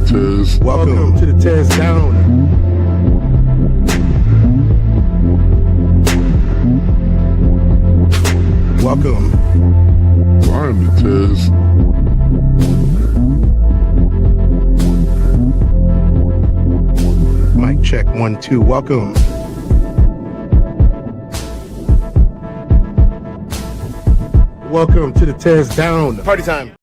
Tez. Welcome to the TezDown. Welcome. Find the Tez. Mic check 1 2. Welcome. Welcome to the TezDown. Party time.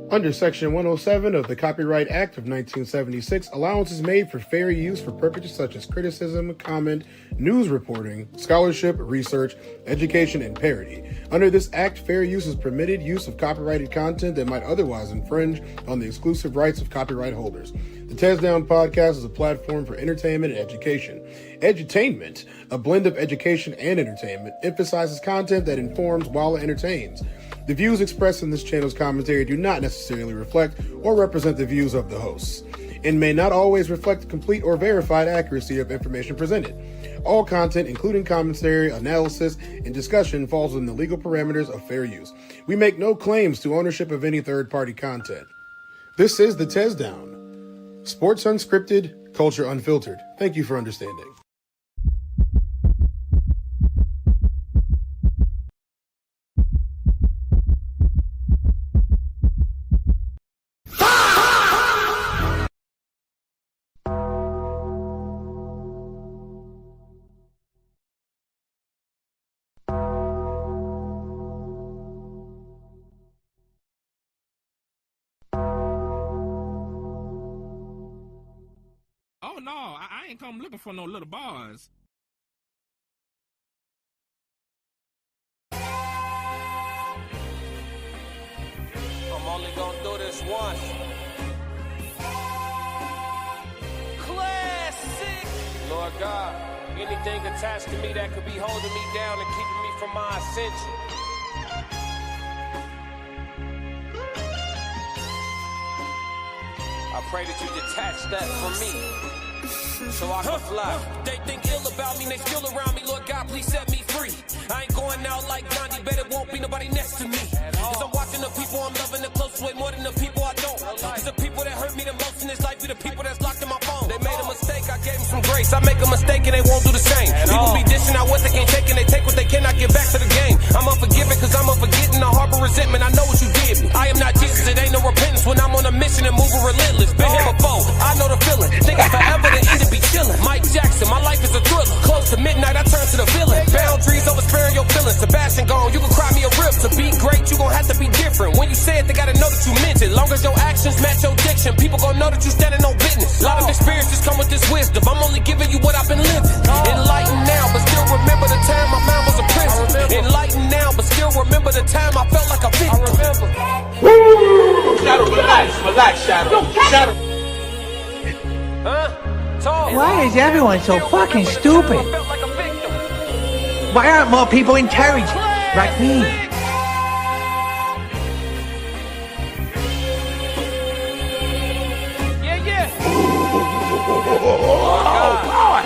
Under Section 107 of the Copyright Act of 1976, allowance is made for fair use for purposes such as criticism, comment, news reporting, scholarship, research, education, and parody. Under this act, fair use is permitted use of copyrighted content that might otherwise infringe on the exclusive rights of copyright holders. The TezDown Podcast is a platform for entertainment and education. Edutainment, a blend of education and entertainment, emphasizes content that informs while it entertains. The views expressed in this channel's commentary do not necessarily reflect or represent the views of the hosts, and may not always reflect the complete or verified accuracy of information presented. All content, including commentary, analysis, and discussion, falls within the legal parameters of fair use. We make no claims to ownership of any third-party content. This is the TezDown. Sports unscripted, culture unfiltered. Thank you for understanding. Oh no, I ain't come looking for no little bars. I'm only gonna do this once. Classic! Lord God, anything attached to me that could be holding me down and keeping me from my ascension. I pray that you detach that from me, so I can fly. They think ill about me, they still around me. Lord God, please set me free. I ain't going out like Gandhi, bet it won't be nobody next to me. Cause I'm watching the people I'm loving the close way more than the people I don't. Cause the people that hurt me the most in this life be the people that's locked in my phone. They made a mistake, I gave them some grace. I make a mistake and they won't do the same. People be dishing out what they can't take and they take what they cannot get back to the game. I'm unforgiving cause I'm unforgetting. I harbor resentment, I know what you did me. I am not Jesus, it ain't no repentance when I'm on a mission and moving relentless. Been here before, I know the feeling. Thinking forever the end to be chilling. Mike Jackson, my life is a thriller. Close to midnight, I turn to the villain. Boundaries over sparing your feelings. Sebastian gone, you can cry me a rip. To be great, you gon' have to be different. When you say it, they gotta know that you meant it. Long as your actions match your diction, people gon' know that you standing on business. A lot of experiences come with this wisdom. I'm only giving you what I've been living. Enlightened now, but still remember the time my mind was a prison. Enlightened now, but still remember the time I felt like a victim. I remember. Shadow, relax, Shadow. Shadow. Why is everyone so fucking stupid? Why aren't more people intelligent like me? Yeah. Oh, boy!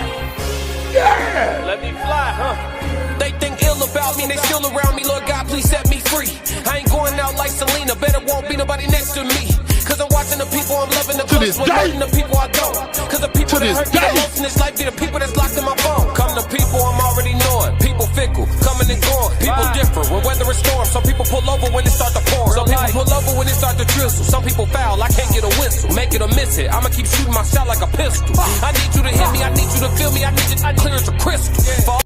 Yeah! Let me fly, They think ill about me, they still around me. Lord God, please set me free. I ain't going out like Selena, bet it won't be nobody next to me. Cause I'm watching the people I'm loving the close with hurting the people I don't. Cause the people that hurt me the most in this life be the people that's locked in my phone. Come to people I'm already knowing. People fickle, coming and going. People different when weather is storm. Some people pull over when it start to pour. Some people pull over when it start to drizzle. Some people foul, I can't get a whistle. Make it or miss it, I'ma keep shooting my shot like a pistol. I need you to hit me, I need you to feel me, I need you to clear as a crystal.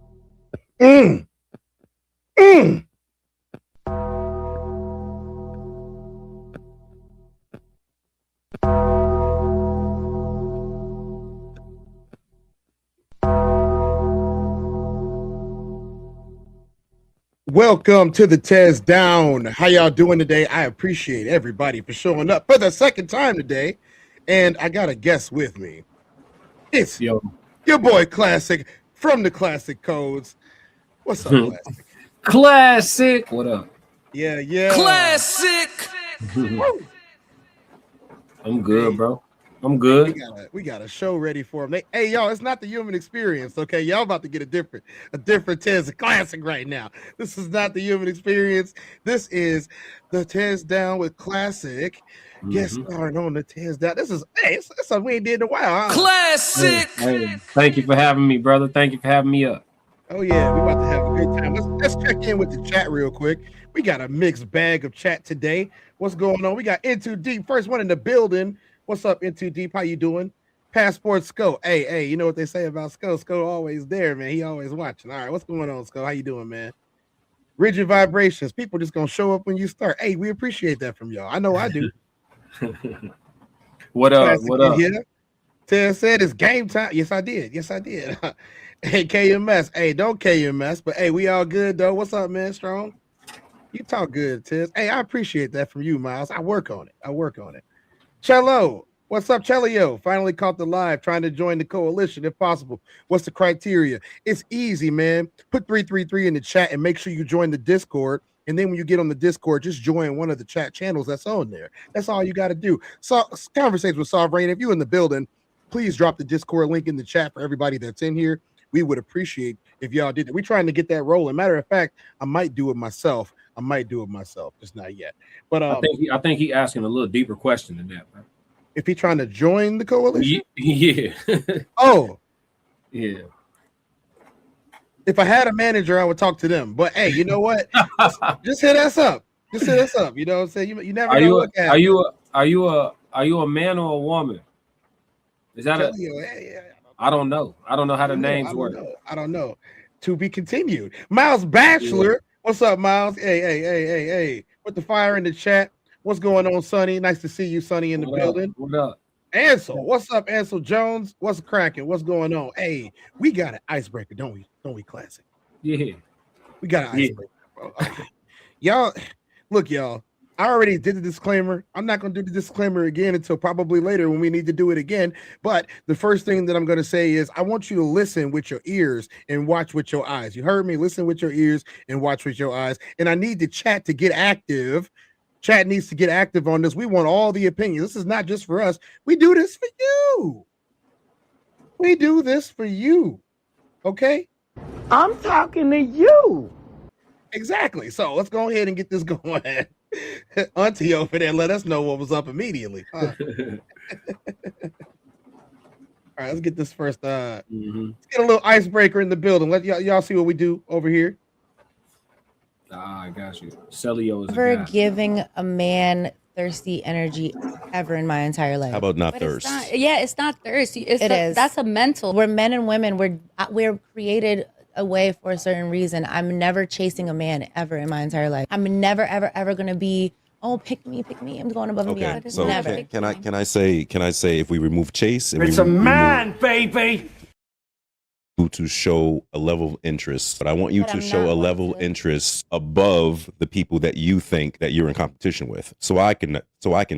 Welcome to the TezDown. How y'all doing today? I appreciate everybody for showing up for the second time today. And I got a guest with me. It's your boy Classic from the Classic Codes. What's up, Classic? Classic. What up? Yeah. Classic. I'm good, bro. I'm good. We got a show ready for them. Hey, y'all, it's not the human experience, okay? Y'all about to get a different Tez and CLassic right now. This is not the human experience. This is the TezDown with CLassic. Guest starring on the TezDown. This is it's something we ain't did in a while. Huh? Classic. Hey, thank you for having me, brother. Thank you for having me up. Oh yeah, we about to have a good time. Let's check in with the chat real quick. We got a mixed bag of chat today. What's going on? We got Into Deep, first one in the building. What's up, Into Deep? How you doing? Passport Sco. Hey, you know what they say about Sco? Sco always there, man. He always watching. All right, what's going on, Sco? How you doing, man? Rigid vibrations. People just gonna show up when you start. Hey, we appreciate that from y'all. I know I do. What up? What up? Yeah. Tez said it's game time. Yes, I did. Hey, KMS. Hey, don't KMS, but hey, we all good though. What's up, man? Strong. You talk good, Tez. Hey, I appreciate that from you, Miles. I work on it. Cello, what's up, Chelio? Finally caught the live, trying to join the coalition if possible. What's the criteria? It's easy, man. Put 333 in the chat and make sure you join the Discord. And then when you get on the Discord, just join one of the chat channels that's on there. That's all you got to do. So, Conversations with Sovereign. If you're in the building, please drop the Discord link in the chat for everybody that's in here. We would appreciate if y'all did that. We're trying to get that rolling. Matter of fact, I might do it myself, just not yet. But I think he asking a little deeper question than that, bro. If he's trying to join the coalition, yeah. Oh, yeah. If I had a manager, I would talk to them. But hey, you know what? just hit us up. You know what I'm saying? You never know. Are you a man or a woman? Is that I don't know. I don't know how the names work. I don't know. To be continued. Miles Bachelor. Yeah. What's up, Miles? Hey. Put the fire in the chat. What's going on, Sonny? Nice to see you, Sonny, in the building. What up? Ansel. What's up, Ansel Jones? What's cracking? What's going on? Hey, we got an icebreaker, don't we, Classic? Yeah. We got an icebreaker, bro. Okay. Y'all, look, y'all. I already did the disclaimer. I'm not going to do the disclaimer again until probably later when we need to do it again. But the first thing that I'm going to say is I want you to listen with your ears and watch with your eyes. You heard me? Listen with your ears and watch with your eyes. And I need the chat to get active. Chat needs to get active on this. We want all the opinions. This is not just for us. We do this for you. Okay? I'm talking to you. Exactly. So let's go ahead and get this going. Auntie over there, let us know what was up immediately. All right, let's get this first. Let's get a little icebreaker in the building. Let y'all see what we do over here. I got you. Celio is never giving a man thirsty energy ever in my entire life. How about not thirst? It's not thirsty. It is. That's a mental. We're men and women. We're created a way for a certain reason. I'm never chasing a man ever in my entire life. I'm never ever gonna be, oh, pick me. I'm going above and beyond. So never. Can I say if we remove chase, it's a man, baby. To show a level of interest, but I want you to show a level of interest above the people that you think that you're in competition with, so I can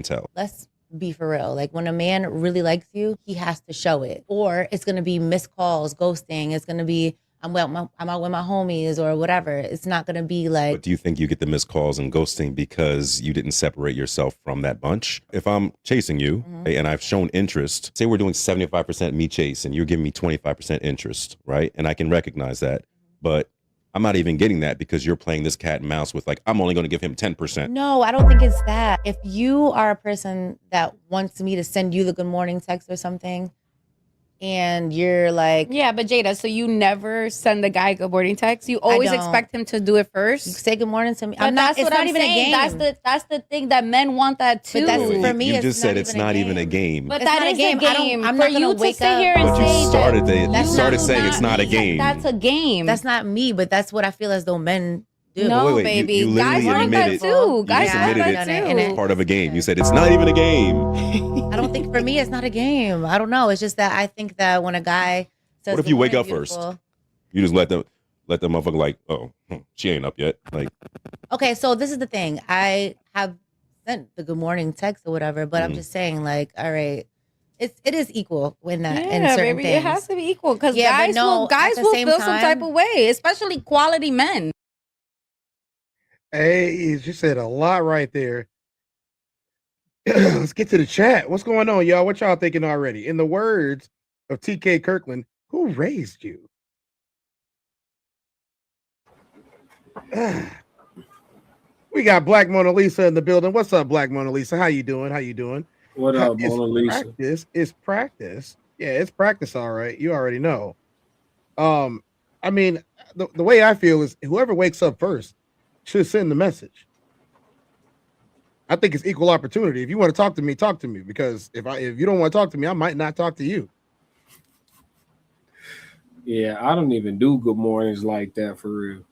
tell. Let's be for real. Like when a man really likes you, he has to show it, or it's gonna be missed calls, ghosting. It's gonna be I'm out with my homies or whatever. It's not gonna be like. But do you think you get the missed calls and ghosting because you didn't separate yourself from that bunch? If I'm chasing you and I've shown interest, say we're doing 75% me chase and you're giving me 25% interest, right? And I can recognize that, but I'm not even getting that because you're playing this cat and mouse with like, I'm only going to give him 10%. No, I don't think it's that. If you are a person that wants me to send you the good morning text or something, and you're like, yeah, but Jada, so you never send the guy a good morning text? You always expect him to do it first? You say good morning to me. But that's what I'm saying. That's the thing that men want that too. But that's, for me, you just said it's not even a game. But that is a game. I'm not gonna wake up. But you started saying it's not a game. That's a game. That's not me, but that's what I feel as though men do. No, baby. You guys want that too. Guys want that too. It's part of a game. You said it's not even a game. I don't think for me it's not a game. I don't know. It's just that I think that when a guy says, what if you wake up first? You just let them motherfucker like, oh, she ain't up yet. Like, okay, so this is the thing. I have sent the good morning text or whatever, but I'm just saying, like, all right, it is equal in that in certain baby, things. It has to be equal because guys will feel some type of way, especially quality men. Hey, you said a lot right there. Let's get to the chat. What's going on, y'all? What y'all thinking already? In the words of TK Kirkland, who raised you? We got Black Mona Lisa in the building. What's up, Black Mona Lisa? How you doing? What up, Mona Lisa? It's practice. Yeah, it's practice, all right. You already know. I mean, the way I feel is whoever wakes up first should send the message. I think it's equal opportunity. If you want to talk to me, because if you don't want to talk to me, I might not talk to you. Yeah, I don't even do good mornings like that for real.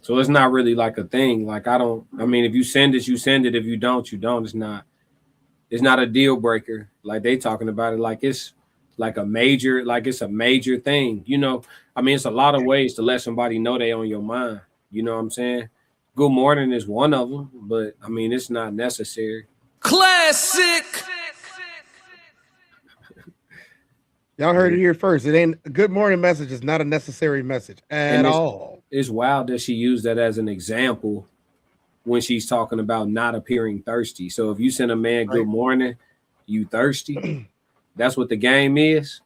So it's not really like a thing. Like I mean, if you send it, you send it. If you don't, you don't. It's not a deal breaker. Like they talking about it like it's like it's a major thing. You know, I mean, it's a lot of ways to let somebody know they on your mind. You know what I'm saying? Good morning is one of them, but I mean, it's not necessary. Classic. Y'all heard it here first. It ain't a good morning message is not a necessary message at all. It's wild that she used that as an example when she's talking about not appearing thirsty. So if you send a man good morning, you thirsty. That's what the game is.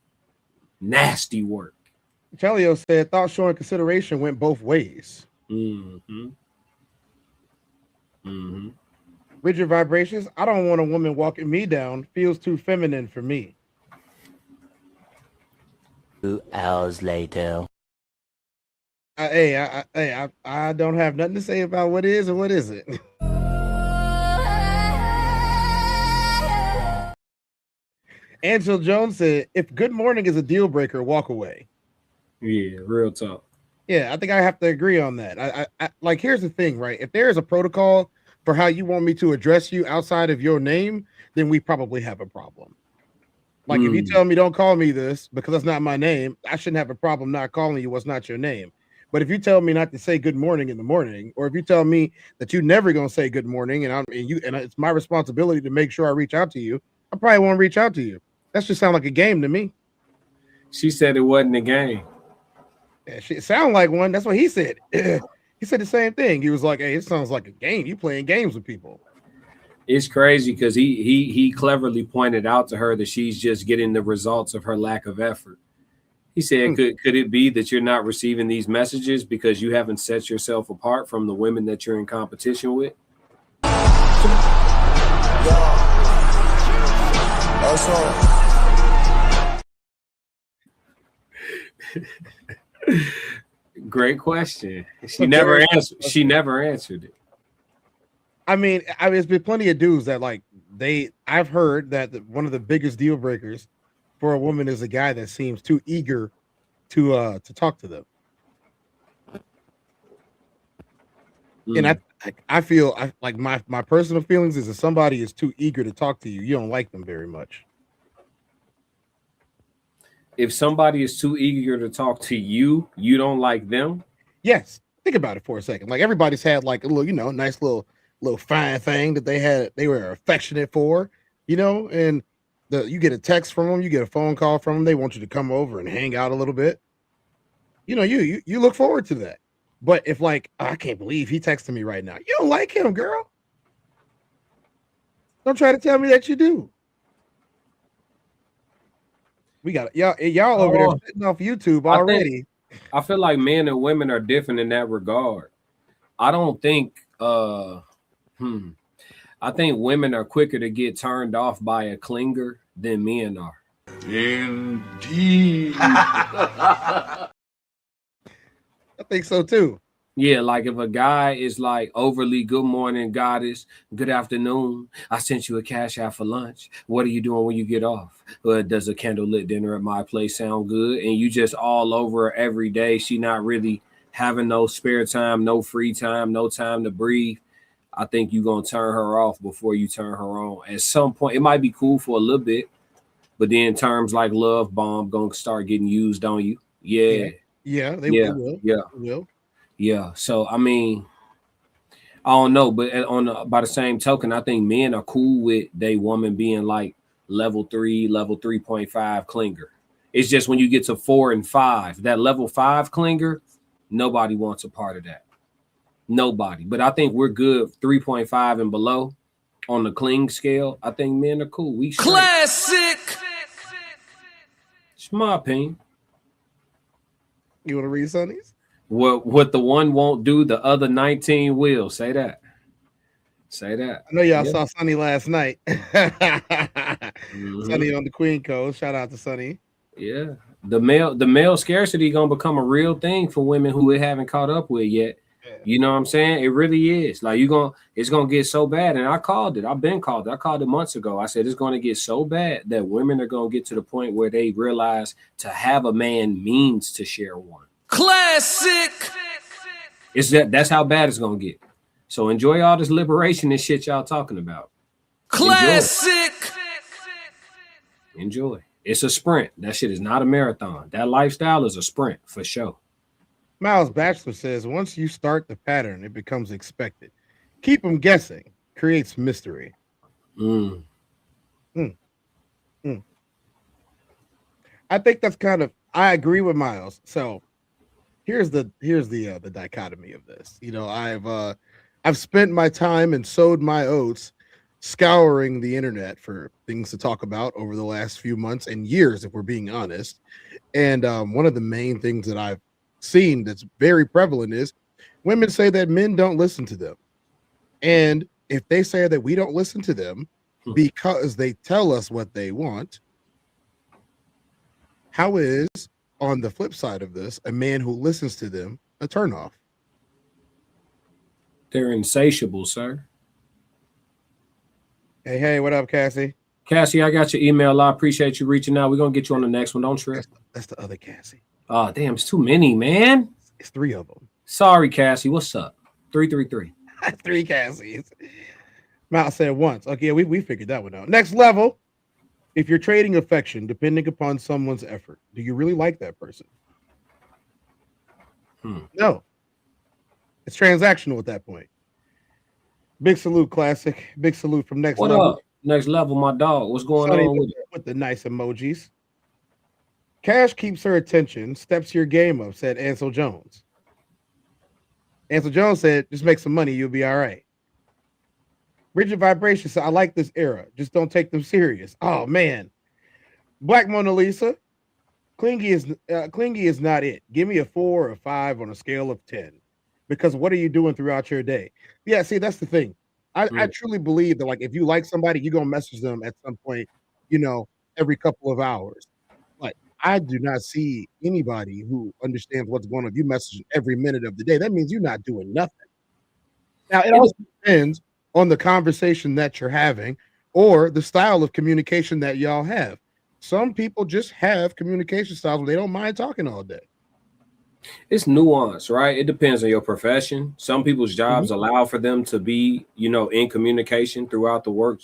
Nasty work. Chelio said thought showing consideration went both ways. Rigid vibrations. I don't want a woman walking me down. Feels too feminine for me. 2 hours later. I don't have nothing to say about what is and what isn't. Angel Jones said, if good morning is a deal breaker, walk away. Yeah, real talk. Yeah, I think I have to agree on that. I like, here's the thing, right? If there is a protocol for how you want me to address you outside of your name, then we probably have a problem. Like if you tell me don't call me this because that's not my name, I shouldn't have a problem not calling you what's not your name. But if you tell me not to say good morning in the morning, or if you tell me that you're never gonna say good morning, and it's my responsibility to make sure I reach out to you, I probably won't reach out to you. That just sounds like a game to me. She said it wasn't a game. Yeah, it sounded like one. That's what he said. He said the same thing. He was like, "Hey, it sounds like a game. You playing games with people." It's crazy because he cleverly pointed out to her that she's just getting the results of her lack of effort. He said, could it be that you're not receiving these messages because you haven't set yourself apart from the women that you're in competition with? Great question. She never answered it. I mean, there's been plenty of dudes that I've heard that one of the biggest deal breakers for a woman is a guy that seems too eager to talk to them. And I feel like my personal feelings is if somebody is too eager to talk to you, you don't like them very much. If somebody is too eager to talk to you, you don't like them? Yes. Think about it for a second. Like everybody's had like a little, nice little fine thing that they were affectionate for, and you get a text from them, you get a phone call from them, they want you to come over and hang out a little bit. You look forward to that. But if I can't believe he texted me right now. You don't like him, girl. Don't try to tell me that you do. We got y'all over there sitting off YouTube already. I feel like men and women are different in that regard. I don't think I think women are quicker to get turned off by a clinger than men are. Indeed. I think so too. Yeah, like if a guy is like overly good morning, goddess, good afternoon. I sent you a cash out for lunch. What are you doing when you get off? Does a candlelit dinner at my place sound good? And you just all over her every day. She not really having no spare time, no free time, no time to breathe. I think you're going to turn her off before you turn her on. At some point, it might be cool for a little bit, but then terms like love bomb going to start getting used on you. Yeah. Yeah, they will. Yeah. They will. Yeah. So, I mean, I don't know, but by the same token, I think men are cool with they woman being like level 3, level 3.5 clinger. It's just when you get to 4 and 5, that level 5 clinger, nobody wants a part of that. Nobody. But I think we're good 3.5 and below. On the cling scale, I think men are cool. We straight. Classic. It's my opinion. You want to read Sonny's? What the one won't do, the other 19 will. Say that. Say that. I know y'all saw Sonny last night. Sonny on the Queen Coast. Shout out to Sonny. Yeah. The male scarcity gonna become a real thing for women who we haven't caught up with yet. Yeah. You know what I'm saying? It really is. Like it's gonna get so bad. And I called it. I've been called it. I called it months ago. I said it's gonna get so bad that women are gonna get to the point where they realize to have a man means to share one. Classic. That's how bad it's gonna get. So enjoy all this liberation and shit y'all talking about. Classic. Enjoy. It's a sprint. That shit is not a marathon. That lifestyle is a sprint for sure. Miles Batchelor says, once you start the pattern, it becomes expected. Keep them guessing. Creates mystery. I think that's I agree with Miles. So here's the dichotomy of this. You know, I've spent my time and sowed my oats scouring the internet for things to talk about over the last few months and years, if we're being honest. And one of the main things that I've seen that's very prevalent is women say that men don't listen to them. And if they say that we don't listen to them because they tell us what they want, how is, on the flip side of this, a man who listens to them a turnoff? They're insatiable, sir. Hey, what up, Cassie? Cassie, I got your email. I appreciate you reaching out. We're going to get you on the next one. Don't trip. That's the other Cassie. Oh, damn. It's too many, man. It's 3 of them. Sorry, Cassie. What's up? 333. 3 Cassies. Mal said once. Okay, we figured that one out. Next level. If you're trading affection depending upon someone's effort, do you really like that person? No. It's transactional at that point. Big salute, Classic. Big salute from Next Level. What up? Next Level, my dog. What's going on with the nice emojis? Cash keeps her attention, steps your game up, said Ansel Jones. Ansel Jones said, just make some money, you'll be all right. Rigid Vibration said, I like this era. Just don't take them serious. Oh, man. Black Mona Lisa, clingy is not it. Give me a 4 or 5 on a scale of 10. Because what are you doing throughout your day? Yeah, see, that's the thing. I truly believe that, like, if you like somebody, you're going to message them at some point, you know, every couple of hours. Like, I do not see anybody who understands what's going on. If you message every minute of the day, that means you're not doing nothing. Now, it also depends on the conversation that you're having or the style of communication that y'all have. Some people just have communication styles where they don't mind talking all day. It's nuance, right? It depends on your profession. Some people's jobs allow for them to be, you know, in communication throughout the work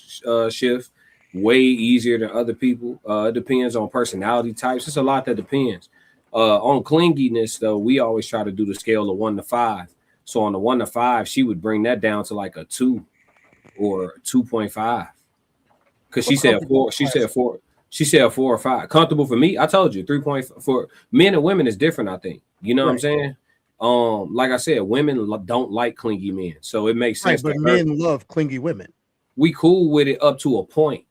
shift way easier than other people. It depends on personality types. It's a lot that depends. On clinginess, though, we always try to do the scale of 1 to 5. So on the 1 to 5, she would bring that down to like a 2 or 2.5. Because she said 4. She said 4. She said 4 or 5. Comfortable for me, I told you 3.4. For men and women is different, I think. You know what I'm saying? Like I said, women don't like clingy men, so it makes sense. Right, but men love clingy women. We cool with it up to a point.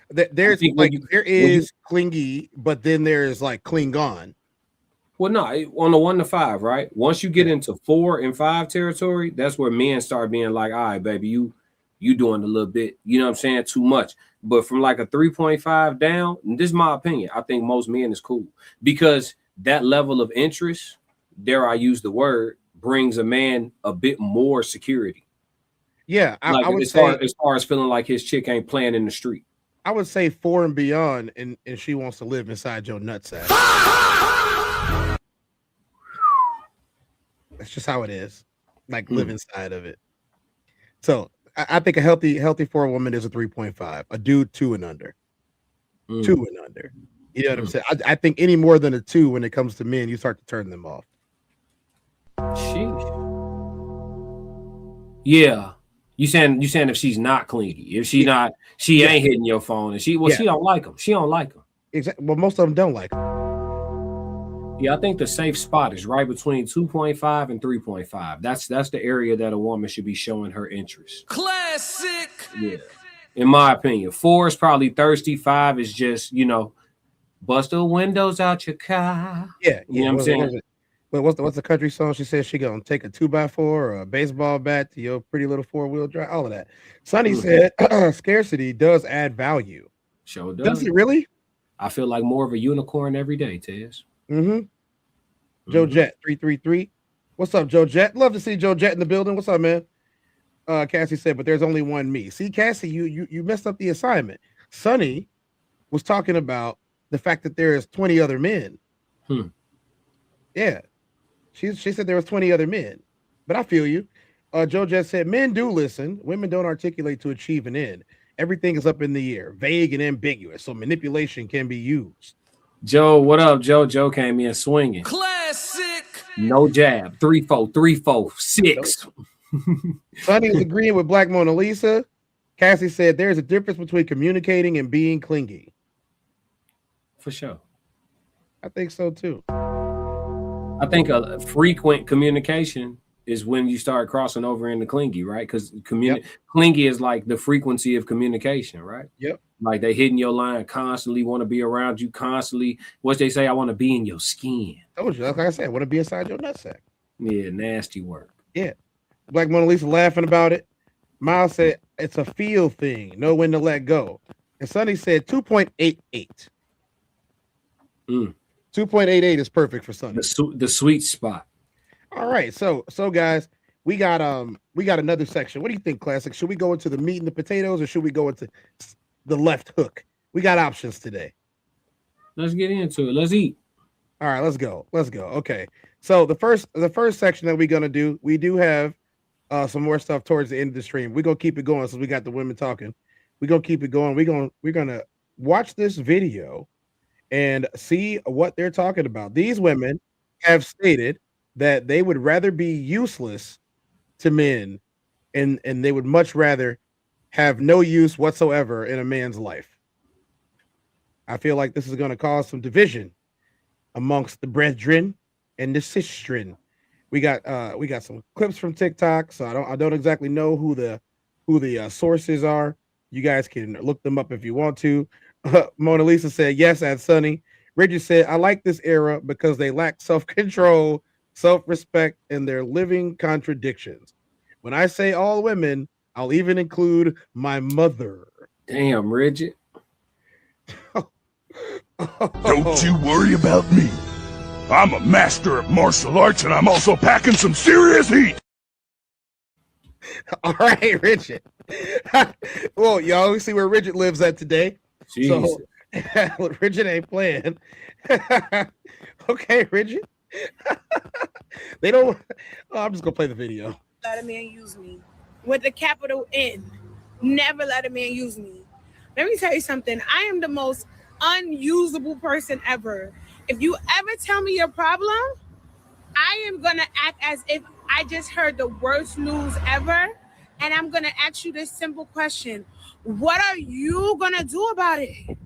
There is clingy, but then there's like Klingon. Well, no, on the 1 to 5, right? Once you get into 4 and 5 territory, that's where men start being like, all right, baby, you doing a little bit, you know what I'm saying, too much. But from like a 3.5 down, and this is my opinion, I think most men is cool because that level of interest, dare I use the word, brings a man a bit more security. Yeah, like I would as say far as feeling like his chick ain't playing in the street. I would say 4 and beyond, and she wants to live inside your nutsack. That's just how it is. Like live inside of it. So I think a healthy for a woman is a 3.5. A dude 2 and under. 2 and under. You know what I'm saying? I think any more than a 2 when it comes to men, you start to turn them off. Sheesh. Yeah. You saying if she's not clingy, if she not, she ain't hitting your phone, and she don't like them. She don't like them. Exactly. Well, most of them don't like them. Yeah, I think the safe spot is right between 2.5 and 3.5. That's the area that a woman should be showing her interest. Classic. Yeah. in my opinion. 4 is probably thirsty. 5 is just, bust the windows out your car. Yeah. You know what I'm saying? But what's the country song? She says she gonna take a 2x4 or a baseball bat to your pretty little 4-wheel drive. All of that. Sonny said scarcity does add value. Sure does. Does it really? I feel like more of a unicorn every day, Tez. Joe Jet 333. What's up, Joe Jet? Love to see Joe Jet in the building. What's up, man? Cassie said, but there's only one me. See, Cassie, you messed up the assignment. Sonny was talking about the fact that there is 20 other men. Yeah. She said there was 20 other men. But I feel you. Joe Jet said, men do listen. Women don't articulate to achieve an end. Everything is up in the air, vague and ambiguous, so manipulation can be used. Joe, what up, Joe? Joe came in swinging. Classic. No jab. 3-4, 3-4, 6. Sonny is agreeing with Black Mona Lisa. Cassie said there's a difference between communicating and being clingy. For sure. I think so too. I think a frequent communication is when you start crossing over into clingy, right? Because clingy is like the frequency of communication, right? Yep. Like they hitting your line constantly, want to be around you constantly. What they say, I want to be in your skin. Told you, like I said, I want to be inside your nutsack. Yeah, nasty work. Yeah. Black Mona Lisa laughing about it. Miles said it's a feel thing, know when to let go. And Sonny said 2.88. 2.88 is perfect for Sonny. The sweet spot. All right, so guys, we got another section. What do you think, Classic? Should we go into the meat and the potatoes, or should we go into the left hook? We got options today. Let's get into it. Let's eat. All right, let's go. Okay. So the first section that we're gonna do, we do have some more stuff towards the end of the stream. We're gonna keep it going since we got the women talking. We're gonna keep it going. We're gonna watch this video and see what they're talking about. These women have stated that they would rather be useless to men and they would much rather have no use whatsoever in a man's life. I feel like this is going to cause some division amongst the brethren and the sistren. We got some clips from TikTok, so I don't exactly know who the sources are. You guys can look them up if you want to. Mona Lisa said yes at Sunny. Richard said, I like this era because they lack self-control, self-respect, and their living contradictions. When I say all women, I'll even include my mother. Damn, Richard. Don't you worry about me. I'm a master of martial arts, and I'm also packing some serious heat. All right, Richard. Well, y'all see where Richard lives at today. Jeez. So Richard ain't playing. Okay, Richard. They don't. I'm just gonna play the video. Let a man use me with a capital N. Never let a man use me. Let me tell you something. I am the most unusable person ever. If you ever tell me your problem, I am gonna act as if I just heard the worst news ever, and I'm gonna ask you this simple question: what are you gonna do about it?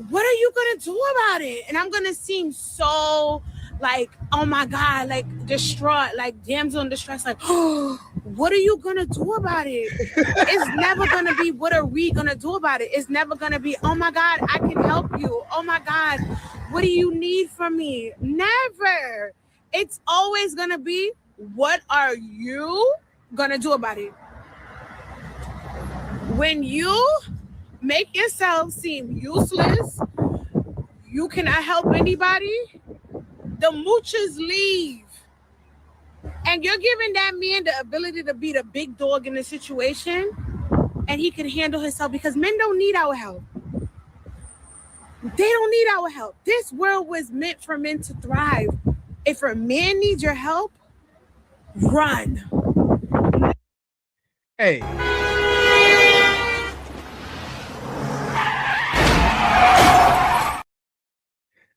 What are you gonna do about it? And I'm gonna seem so like, oh my God, like distraught, like damsel in distress, like, oh, what are you gonna do about it? It's never gonna be, what are we gonna do about it? It's never gonna be, oh my God, I can help you. Oh my God, what do you need from me? Never. It's always gonna be, what are you gonna do about it? When you make yourself seem useless, you cannot help anybody, the moochers leave. And you're giving that man the ability to be the big dog in the situation, and he can handle himself, because men don't need our help. They don't need our help. This world was meant for men to thrive. If a man needs your help, run. Hey.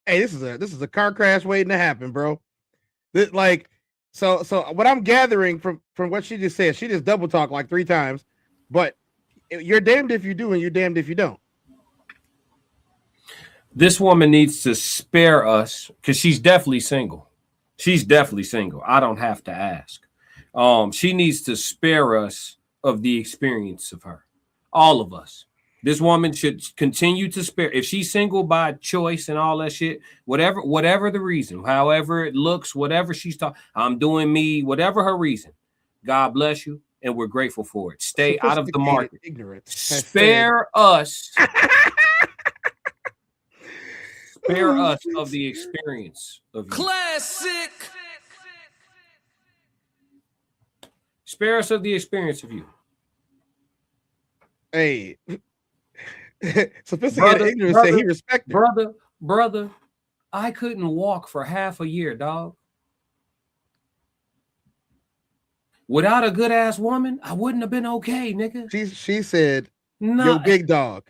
Hey, this is a car crash waiting to happen, bro. So what I'm gathering from what she just said, she just double talked like 3 times, but you're damned if you do and you're damned if you don't. This woman needs to spare us because she's definitely single. She's definitely single. I don't have to ask. She needs to spare us of the experience of her. All of us. This woman should continue to spare. If she's single by choice and all that shit, whatever the reason, however it looks, whatever she's talking, I'm doing me, whatever her reason. God bless you, and we're grateful for it. Stay out of the market. Spare us. Spare us of the experience of you. Classic. Spare us of the experience of you. Hey. Sophisticated ignorance said he respected. Brother, I couldn't walk for half a year, dog. Without a good ass woman, I wouldn't have been okay, nigga. She said, yo, big dog,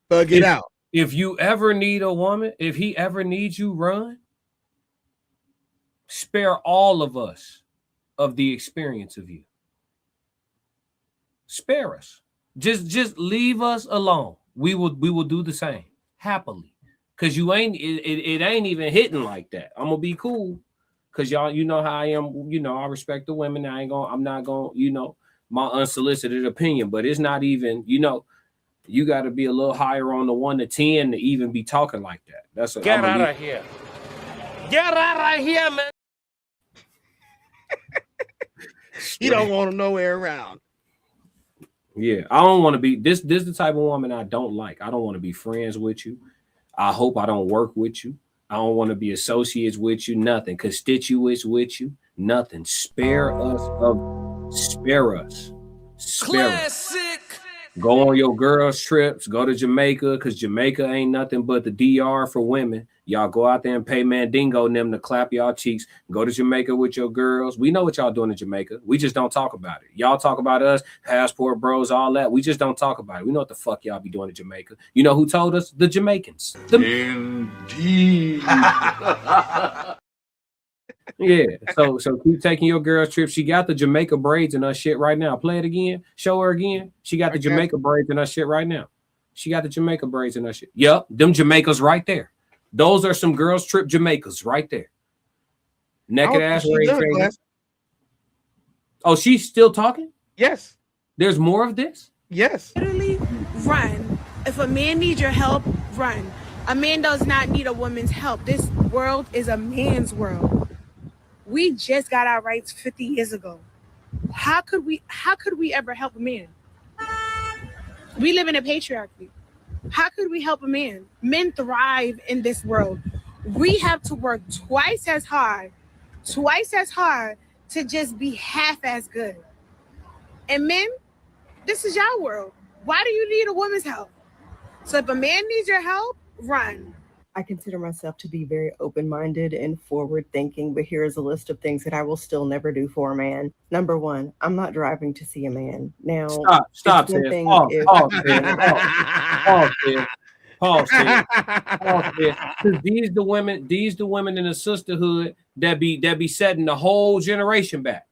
thug it out. If you ever need a woman, if he ever needs you, run. Spare all of us of the experience of you. Spare us. Just leave us alone. We will do the same happily, cause you ain't it ain't even hitting like that. I'm gonna be cool, cause y'all, you know how I am. You know I respect the women. I'm not gonna, you know, my unsolicited opinion, but it's not even. You know, you got to be a little higher on the 1 to 10 to even be talking like that. That's get out of here. Get out of here, man. You don't want him nowhere around. Yeah, I don't want to be this is the type of woman I don't like. I don't want to be friends with you. I hope I don't work with you. I don't want to be associates with you, nothing. Constituents with you, nothing. Spare us. Classic. Go on your girls' trips. Go to Jamaica, because Jamaica ain't nothing but the DR for women. Y'all go out there and pay Mandingo and them to clap y'all cheeks. Go to Jamaica with your girls. We know what y'all doing in Jamaica. We just don't talk about it. Y'all talk about us, passport bros, all that. We just don't talk about it. We know what the fuck y'all be doing in Jamaica. You know who told us? The Jamaicans. Indeed. Yeah. So keep taking your girls' trip. She got the Jamaica braids in her shit right now. Play it again. Show her again. She got the Jamaica braids in her shit right now. She got the Jamaica braids in her shit. Yep. Them Jamaicas right there. Those are some girls' trip Jamaicas right there. Naked ass ring. Oh, she's still talking? Yes. There's more of this? Yes. Literally run. If a man needs your help, run. A man does not need a woman's help. This world is a man's world. We just got our rights 50 years ago. How could we ever help a man? We live in a patriarchy. How could we help a man? Men thrive in this world. We have to work twice as hard to just be half as good. And men, this is your world. Why do you need a woman's help? So if a man needs your help, run. I consider myself to be very open-minded and forward-thinking, but here's a list of things that I will still never do for a man. Number 1, I'm not driving to see a man. Now, stop, Ted. Pause, Ted. Because these the women in the sisterhood that be setting the whole generation back.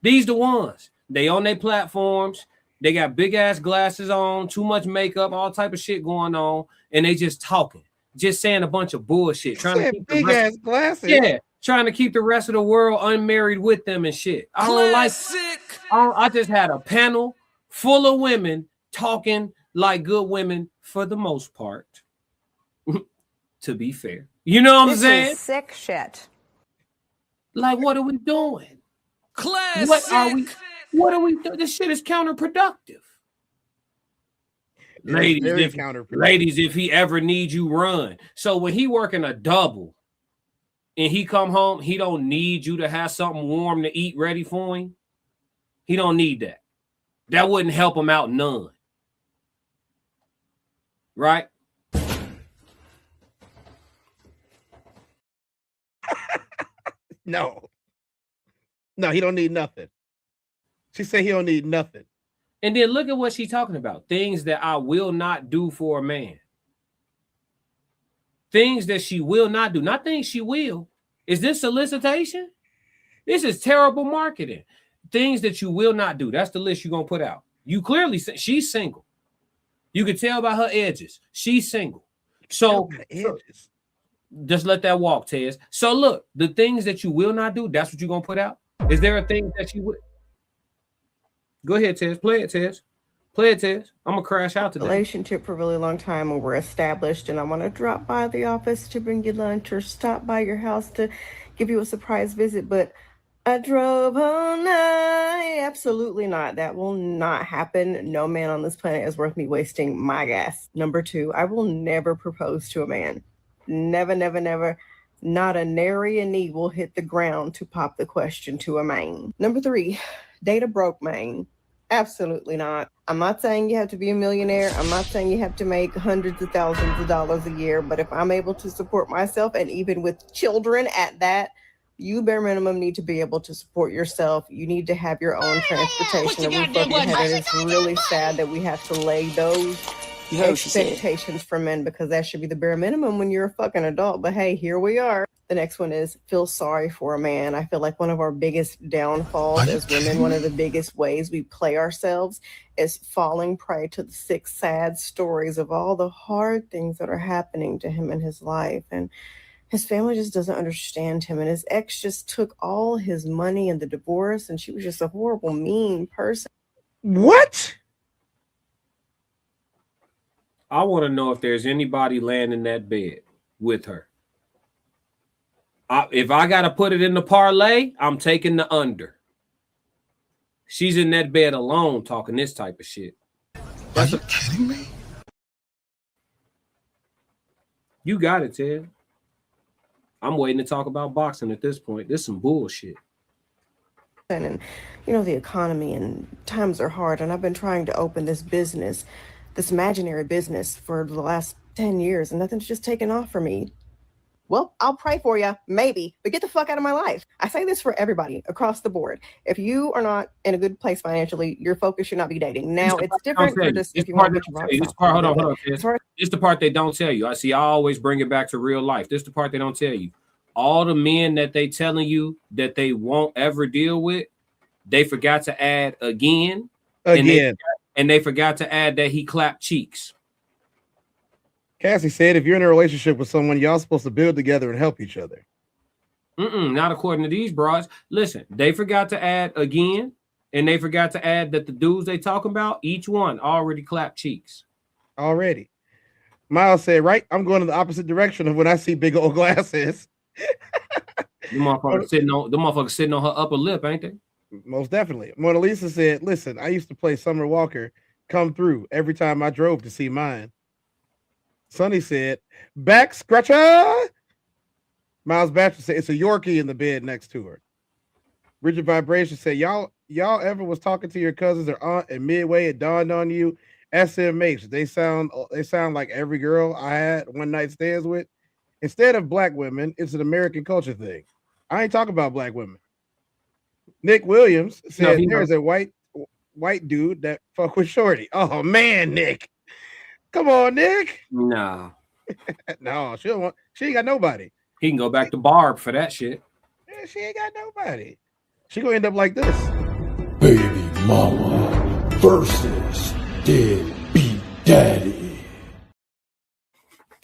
These the ones. They on their platforms. They got big ass glasses on, too much makeup, all type of shit going on, and they just talking. Just saying a bunch of bullshit, trying to keep big ass glasses. Yeah, trying to keep the rest of the world unmarried with them and shit. I don't like. I just had a panel full of women talking like good women for the most part. To be fair, you know what I'm saying? This is sick shit. Like, what are we doing? Classic. What are we doing? This shit is counterproductive. Ladies, if he ever needs you, run. So when he working a double and he come home, he don't need you to have something warm to eat ready for him. He don't need that. That wouldn't help him out none. Right? No, he don't need nothing. She said he don't need nothing. And then look at what she's talking about. Things that I will not do for a man. Things that she will not do. Not things she will. Is this solicitation? This is terrible marketing. Things that you will not do. That's the list you're going to put out. You clearly, she's single. You can tell by her edges. She's single. So just let that walk, Tez. So look, the things that you will not do, that's what you're going to put out? Is there a thing that you would? Go ahead, Tez. Play it, Tez. Play it, Tez. I'm gonna crash out today. Relationship for a really long time when we're established, and I want to drop by the office to bring you lunch or stop by your house to give you a surprise visit, but I drove all night. Absolutely not. That will not happen. No man on this planet is worth me wasting my gas. Number 2, I will never propose to a man. Never, never, never. Not a nary a knee will hit the ground to pop the question to a man. Number 3, date a broke man. Absolutely not. I'm not saying you have to be a millionaire. I'm not saying you have to make hundreds of thousands of dollars a year. But if I'm able to support myself, and even with children at that, you bare minimum need to be able to support yourself. You need to have your own transportation. And we fucking had it. It's really sad that we have to lay those expectations for men, because that should be the bare minimum when you're a fucking adult. But hey, here we are. The next one is feel sorry for a man. I feel like one of our biggest downfalls as women, one of the biggest ways we play ourselves is falling prey to the sick, sad stories of all the hard things that are happening to him in his life. And his family just doesn't understand him. And his ex just took all his money in the divorce, and she was just a horrible, mean person. What? I want to know if there's anybody laying in that bed with her. If I got to put it in the parlay, I'm taking the under. She's in that bed alone talking this type of shit. Are you kidding me? You got it, Ted. I'm waiting to talk about boxing at this point. This is some bullshit. And you know, the economy and times are hard. And I've been trying to open this business, this imaginary business, for the last 10 years, and nothing's just taken off for me. Well, I'll pray for you, maybe, but get the fuck out of my life. I say this for everybody across the board. If you are not in a good place financially, your focus should not be dating. Now, it's different for just if you want to get your rocks off. Hold on. It's the part they don't tell you. I always bring it back to real life. This is the part they don't tell you. All the men that they telling you that they won't ever deal with, they forgot to add again. And they forgot to add that he clapped cheeks. Cassie said, if you're in a relationship with someone, y'all supposed to build together and help each other. Not according to these broads. Listen, they forgot to add again, and they forgot to add that the dudes they talking about, each one already clapped cheeks. Already. Miles said, right, I'm going in the opposite direction of when I see big old glasses. The motherfuckers sitting on her upper lip, ain't they? Most definitely. Mona Lisa said, listen, I used to play Summer Walker come through every time I drove to see mine. Sonny said, back scratcher. Miles Bachelor said, it's a Yorkie in the bed next to her. Richard Vibration said, y'all ever was talking to your cousins or aunt, and midway it dawned on you, SMH, they sound like every girl I had one night stands with. Instead of black women, it's an American culture thing. I ain't talking about black women. Nick Williams said, there's a white dude that fuck with Shorty. Oh man, Nick. Come on, Nick. Nah. No, she ain't got nobody. He can go back to Barb for that shit. Yeah, she ain't got nobody. She gonna end up like this. Baby mama versus deadbeat daddy.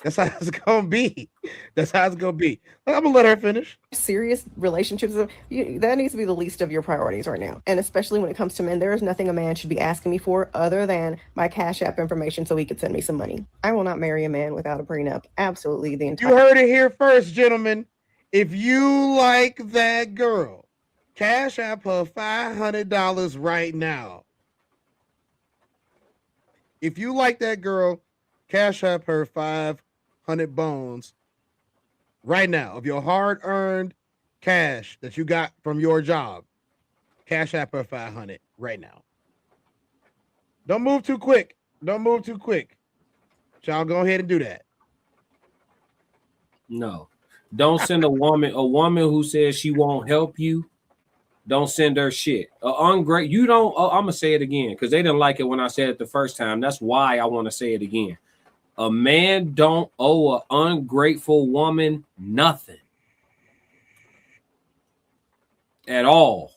That's how it's gonna be. I'm gonna let her finish. Serious relationships, that needs to be the least of your priorities right now. And especially when it comes to men, there is nothing a man should be asking me for other than my Cash App information so he could send me some money. I will not marry a man without a prenup. Absolutely. You heard it here first, gentlemen. If you like that girl, Cash App her $500 right now. If you like that girl, Cash App her 500 bones right now of your hard-earned cash that you got from your job. Cash App her 500 right now. Don't move too quick. Y'all go ahead and do that. No. Don't send a woman who says she won't help you. Don't send her shit. I'm gonna say it again because they didn't like it when I said it the first time. That's why I want to say it again. A man don't owe an ungrateful woman nothing at all.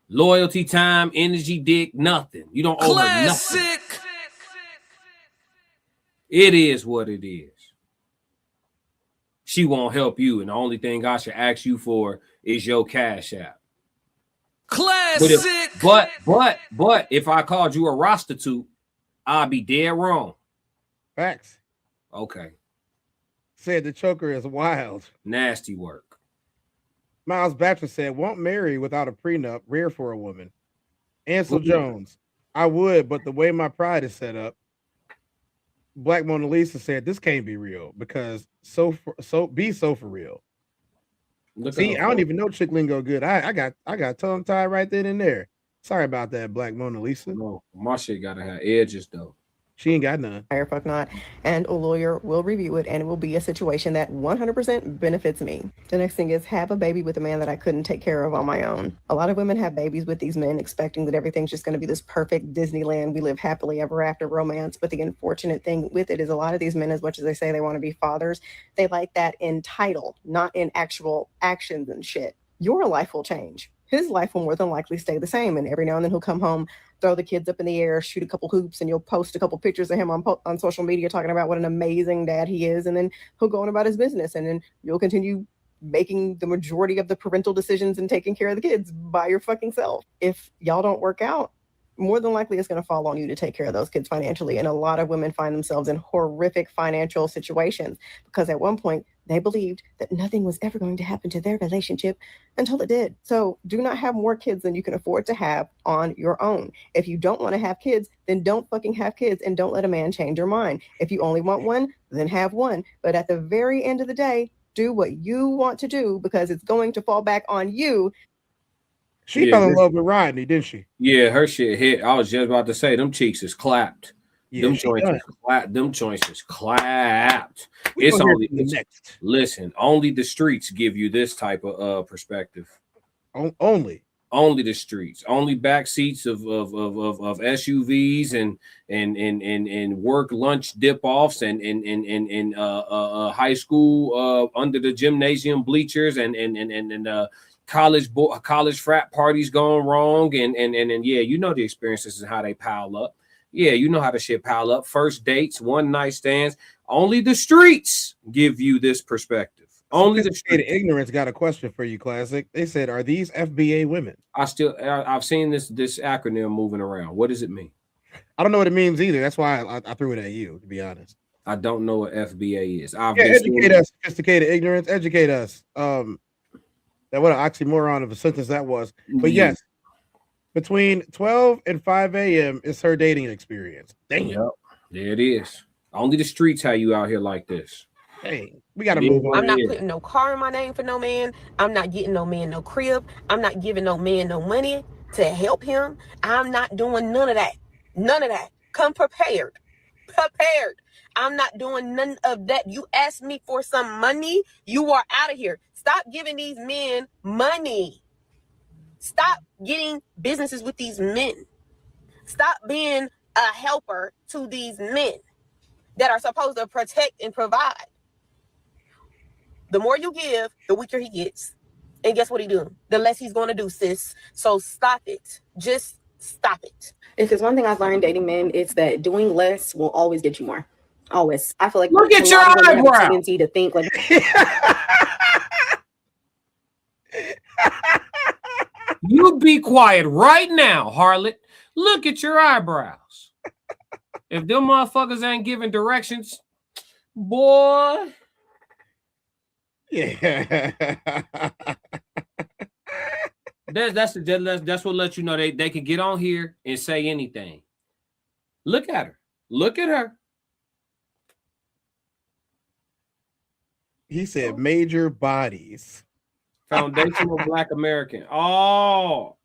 Loyalty, time, energy, dick, nothing. You don't owe her nothing. It is what it is. She won't help you, and the only thing I should ask you for is your Cash App. Classic. But if I called you a prostitute, I'd be dead wrong. Facts. Okay. Said the choker is wild. Nasty work. Miles Baptist said, won't marry without a prenup, rare for a woman. Ansel Jones, I would, but the way my pride is set up. Black Mona Lisa said, this can't be real because so for real. See, I don't even know chick lingo good. I got tongue tied right then and there. Sorry about that, Black Mona Lisa. No, my shit gotta have edges though. She ain't got none. Fuck not. And a lawyer will review it, and it will be a situation that 100% benefits me. The next thing is have a baby with a man that I couldn't take care of on my own. A lot of women have babies with these men expecting that everything's just going to be this perfect Disneyland, we live happily ever after romance. But the unfortunate thing with it is a lot of these men, as much as they say they want to be fathers, they like that in title, not in actual actions and shit. Your life will change. His life will more than likely stay the same. And every now and then he'll come home, throw the kids up in the air, shoot a couple hoops, and you'll post a couple pictures of him on social media talking about what an amazing dad he is. And then he'll go on about his business. And then you'll continue making the majority of the parental decisions and taking care of the kids by your fucking self. If y'all don't work out, more than likely it's going to fall on you to take care of those kids financially. And a lot of women find themselves in horrific financial situations because at one point they believed that nothing was ever going to happen to their relationship until it did. So do not have more kids than you can afford to have on your own. If you don't want to have kids, then don't fucking have kids and don't let a man change your mind. If you only want one, then have one. But at the very end of the day, do what you want to do because it's going to fall back on you. She fell in love with Rodney, didn't she? Yeah, her shit hit. I was just about to say, them cheeks is clapped. Yeah, them joints is clapped. It's only listen. Only the streets give you this type of perspective. Only the streets. Only back seats of SUVs and work lunch dip offs and high school under the gymnasium bleachers and college frat parties going wrong and yeah, you know the experiences and how they pile up. Yeah, you know how the shit pile up. First dates, one night stands. Only the streets give you this perspective. Only the streets. Ignorance got a question for you, Classic. They said, "Are these FBA women?" I've seen this acronym moving around. What does it mean? I don't know what it means either. That's why I threw it at you, to be honest. I don't know what FBA is. Educate us, sophisticated ignorance. Educate us. That what an oxymoron of a sentence that was. But yes, between 12 and 5 a.m. is her dating experience. Damn. Yep. There it is. Only the streets have you out here like this. Hey, we gotta move on. I'm not putting no car in my name for no man. I'm not getting no man no crib. I'm not giving no man no money to help him. I'm not doing none of that. None of that. Come prepared. I'm not doing none of that. You asked me for some money, you are out of here. Stop giving these men money. Stop getting businesses with these men. Stop being a helper to these men that are supposed to protect and provide. The more you give, the weaker he gets. And guess what he's doing? The less he's going to do, sis. So stop it. Just stop it. If there's one thing I've learned dating men, it's that doing less will always get you more. Always. I feel like look at your eyebrow. Tendency to think like you be quiet right now, harlot. Look at your eyebrows. If them motherfuckers ain't giving directions, boy. Yeah. That's what lets you know they can get on here and say anything. Look at her. Look at her. He said major bodies. Foundational Black American. Oh,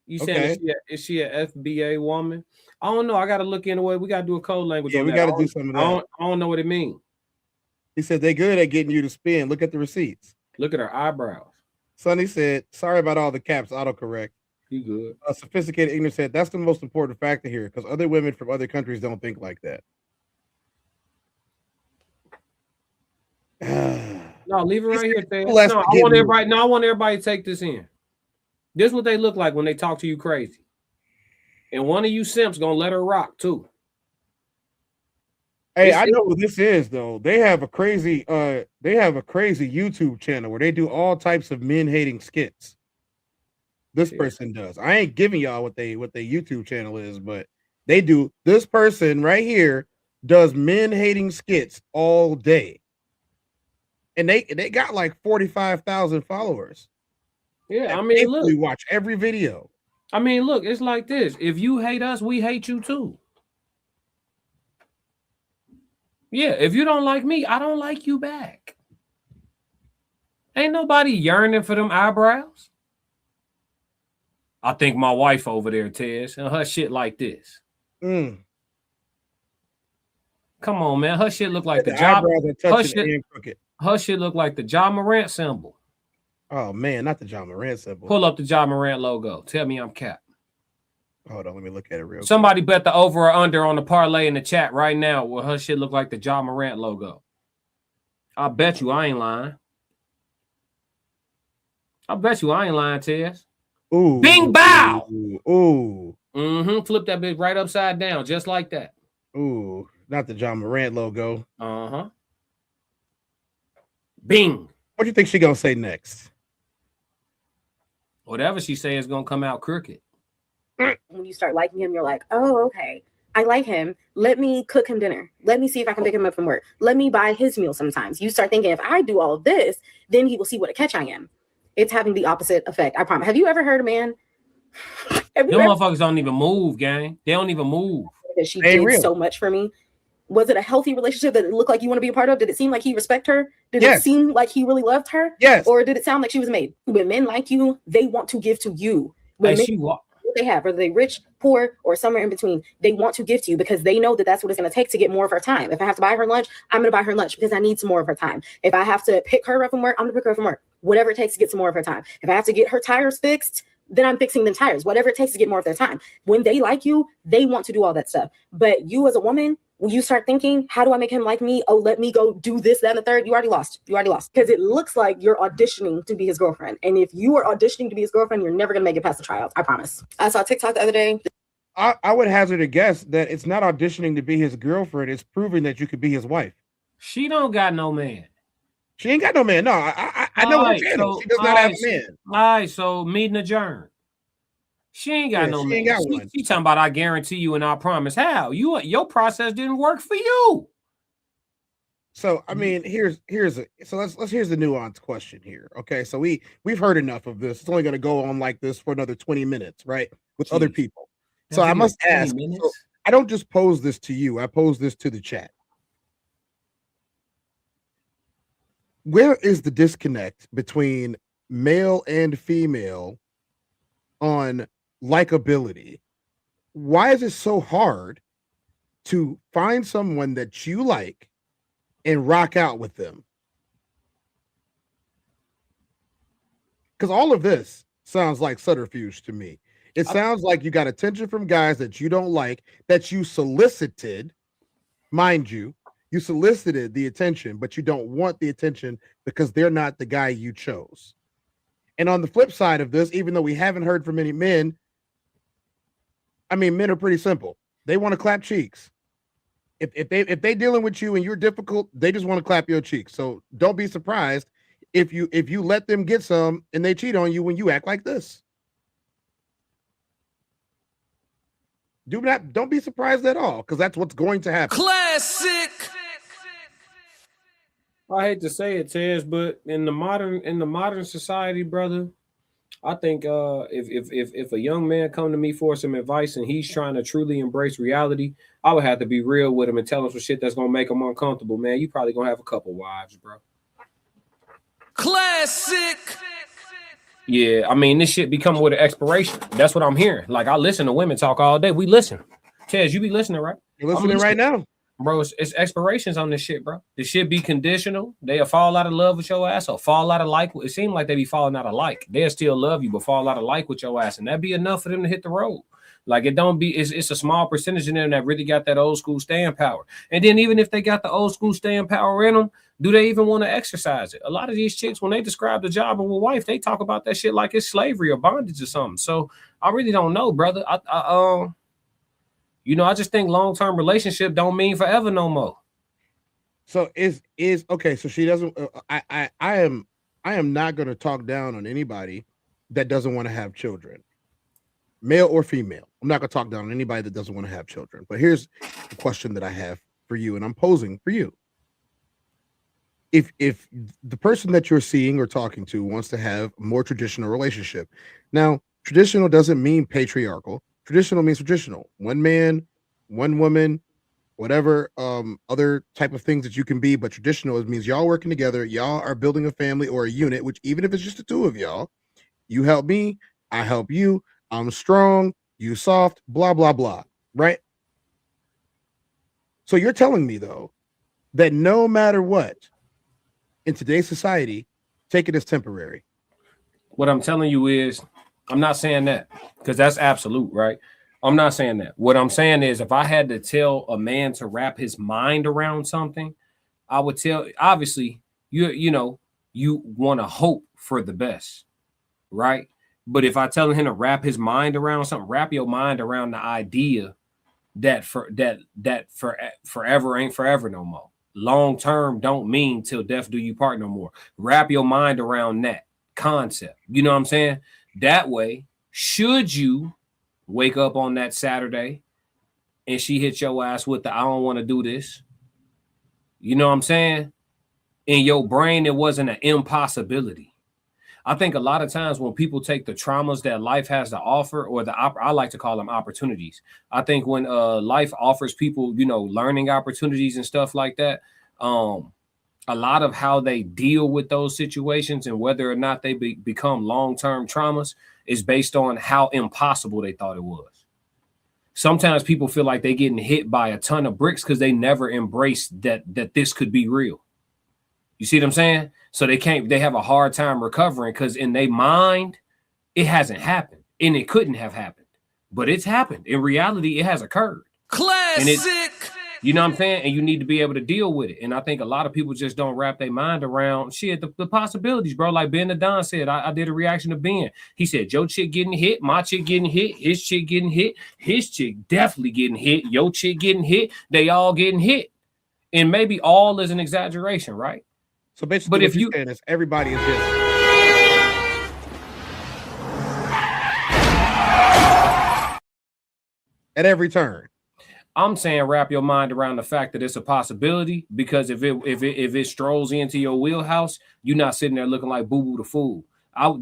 you said is she a FBA woman? I don't know. I got to look into it. We got to do a code language. Yeah, we got to do some of that. I don't know what it means. He said they good at getting you to spin. Look at the receipts. Look at her eyebrows. Sonny said, sorry about all the caps, autocorrect. You good. A sophisticated ignorance said, that's the most important factor here because other women from other countries don't think like that. No, leave it right here. I want everybody to take this in. This is what they look like when they talk to you crazy. And one of you simps gonna let her rock too. Hey, I know what this is though. They have a crazy YouTube channel where they do all types of men hating skits. This person does. I ain't giving y'all what they YouTube channel is, but they do. This person right here does men hating skits all day. And they got like 45,000 followers. Yeah, I mean, look, we watch every video. I mean, look, it's like this. If you hate us, we hate you too. Yeah, if you don't like me, I don't like you back. Ain't nobody yearning for them eyebrows. I think my wife over there, Tez, and her shit like this. Come on, man. Her shit look like the job. Her shit look like the Ja Morant symbol. Oh man, not the Ja Morant symbol. Pull up the Ja Morant logo. Tell me I'm capped. Hold on, let me look at it real quick. Somebody bet the over or under on the parlay in the chat right now where her shit look like the Ja Morant logo. I bet you I ain't lying. I bet you I ain't lying, Tez. Ooh. Bing bow. Ooh. Flip that bitch right upside down, just like that. Ooh. Not the Ja Morant logo. Uh-huh. Bing. What do you think she gonna say next? Whatever she say is gonna come out crooked. When you start liking him, you're like, oh, okay. I like him. Let me cook him dinner. Let me see if I can pick him up from work. Let me buy his meal sometimes. You start thinking, if I do all of this, then he will see what a catch I am. It's having the opposite effect. I promise. Have you ever heard a man? Them motherfuckers don't even move, gang. They don't even move. Because she did so much for me. Was it a healthy relationship that it looked like you want to be a part of? Did it seem like he respect her? Did it seem like he really loved her? Yes. Or did it sound like she was made? When men like you, they want to give to you. When they have, whether they rich, poor, or somewhere in between, they want to give to you because they know that that's what it's going to take to get more of her time. If I have to buy her lunch, I'm going to buy her lunch because I need some more of her time. If I have to pick her up from work, I'm going to pick her up from work. Whatever it takes to get some more of her time. If I have to get her tires fixed, then I'm fixing them tires. Whatever it takes to get more of their time. When they like you, they want to do all that stuff. But you as a woman, when you start thinking, how do I make him like me? Oh, let me go do this, that, and the third. You already lost. Because it looks like you're auditioning to be his girlfriend. And if you are auditioning to be his girlfriend, you're never going to make it past the tryouts. I promise. I saw TikTok the other day. I would hazard a guess that it's not auditioning to be his girlfriend. It's proving that you could be his wife. She don't got no man. She ain't got no man. No, I know what you're saying. She does not have a man. All right, so meeting adjourned. She ain't got no man. She talking about I guarantee you and I promise. How? Your process didn't work for you. So I mean, here's the nuanced question here. Okay, so we've heard enough of this. It's only going to go on like this for another 20 minutes, right? With other people. So I must ask. So I don't just pose this to you. I pose this to the chat. Where is the disconnect between male and female on likability? Why is it so hard to find someone that you like and rock out with them? Because all of this sounds like subterfuge to me. It sounds like you got attention from guys that you don't like, that you solicited, mind you. You solicited the attention, but you don't want the attention because they're not the guy you chose. And on the flip side of this, even though we haven't heard from any men, I mean, men are pretty simple. They want to clap cheeks. If they dealing with you and you're difficult, they just want to clap your cheeks. So don't be surprised if you let them get some and they cheat on you when you act like this. Don't be surprised at all, because that's what's going to happen. Classic. I hate to say it, Tez, but in the modern society, brother, I think if a young man come to me for some advice and he's trying to truly embrace reality, I would have to be real with him and tell him some shit that's gonna make him uncomfortable. Man, you probably gonna have a couple wives, bro. Classic. Yeah, I mean, this shit be coming with an expiration. That's what I'm hearing. Like, I listen to women talk all day. We listen. Tez, you be listening, right? You're listening right now. Bro, it's expirations on this shit, bro. This shit be conditional. They'll fall out of love with your ass or fall out of like. It seems like they be falling out of like. They'll still love you, but fall out of like with your ass. And that'd be enough for them to hit the road. Like, it don't be, it's a small percentage in them that really got that old school staying power. And then even if they got the old school staying power in them, do they even want to exercise it? A lot of these chicks, when they describe the job of a wife, they talk about that shit like it's slavery or bondage or something. So I really don't know, brother. I just think long-term relationship don't mean forever no more. So is okay. So she doesn't. I am not going to talk down on anybody that doesn't want to have children, male or female. I'm not going to talk down on anybody that doesn't want to have children. But here's the question that I have for you, and I'm posing for you. If the person that you're seeing or talking to wants to have a more traditional relationship, now traditional doesn't mean patriarchal. Traditional means traditional. One man, one woman, whatever other type of things that you can be, but traditional means y'all working together, y'all are building a family or a unit, which even if it's just the two of y'all, you help me, I help you, I'm strong, you soft, blah, blah, blah, right? So you're telling me, though, that no matter what, in today's society, take it as temporary. What I'm telling you is, I'm not saying that, because that's absolute, right? I'm not saying that. What I'm saying is, if I had to tell a man to wrap his mind around something, I would tell, obviously, you want to hope for the best, right? But if I tell him to wrap his mind around something, wrap your mind around the idea that forever ain't forever no more. Long term don't mean till death do you part no more. Wrap your mind around that concept. You know what I'm saying? That way, should you wake up on that Saturday and she hit your ass with the I don't want to do this, you know what I'm saying? In your brain, it wasn't an impossibility. I think a lot of times when people take the traumas that life has to offer, or I like to call them opportunities. I think when life offers people, learning opportunities and stuff like that, a lot of how they deal with those situations and whether or not they become long-term traumas is based on how impossible they thought it was. Sometimes people feel like they're getting hit by a ton of bricks because they never embraced that this could be real. You see what I'm saying? So they have a hard time recovering because in their mind, it hasn't happened and it couldn't have happened, but it's happened. In reality, it has occurred. Classic. You know what I'm saying? And you need to be able to deal with it. And I think a lot of people just don't wrap their mind around the possibilities, bro. Like Ben the Don said, I did a reaction to Ben. He said, your chick getting hit, my chick getting hit, his chick getting hit, his chick definitely getting hit, your chick getting hit, they all getting hit. And maybe all is an exaggeration, right? So basically, what you're saying is everybody is just at every turn. I'm saying wrap your mind around the fact that it's a possibility, because if it strolls into your wheelhouse, you're not sitting there looking like Boo Boo the Fool.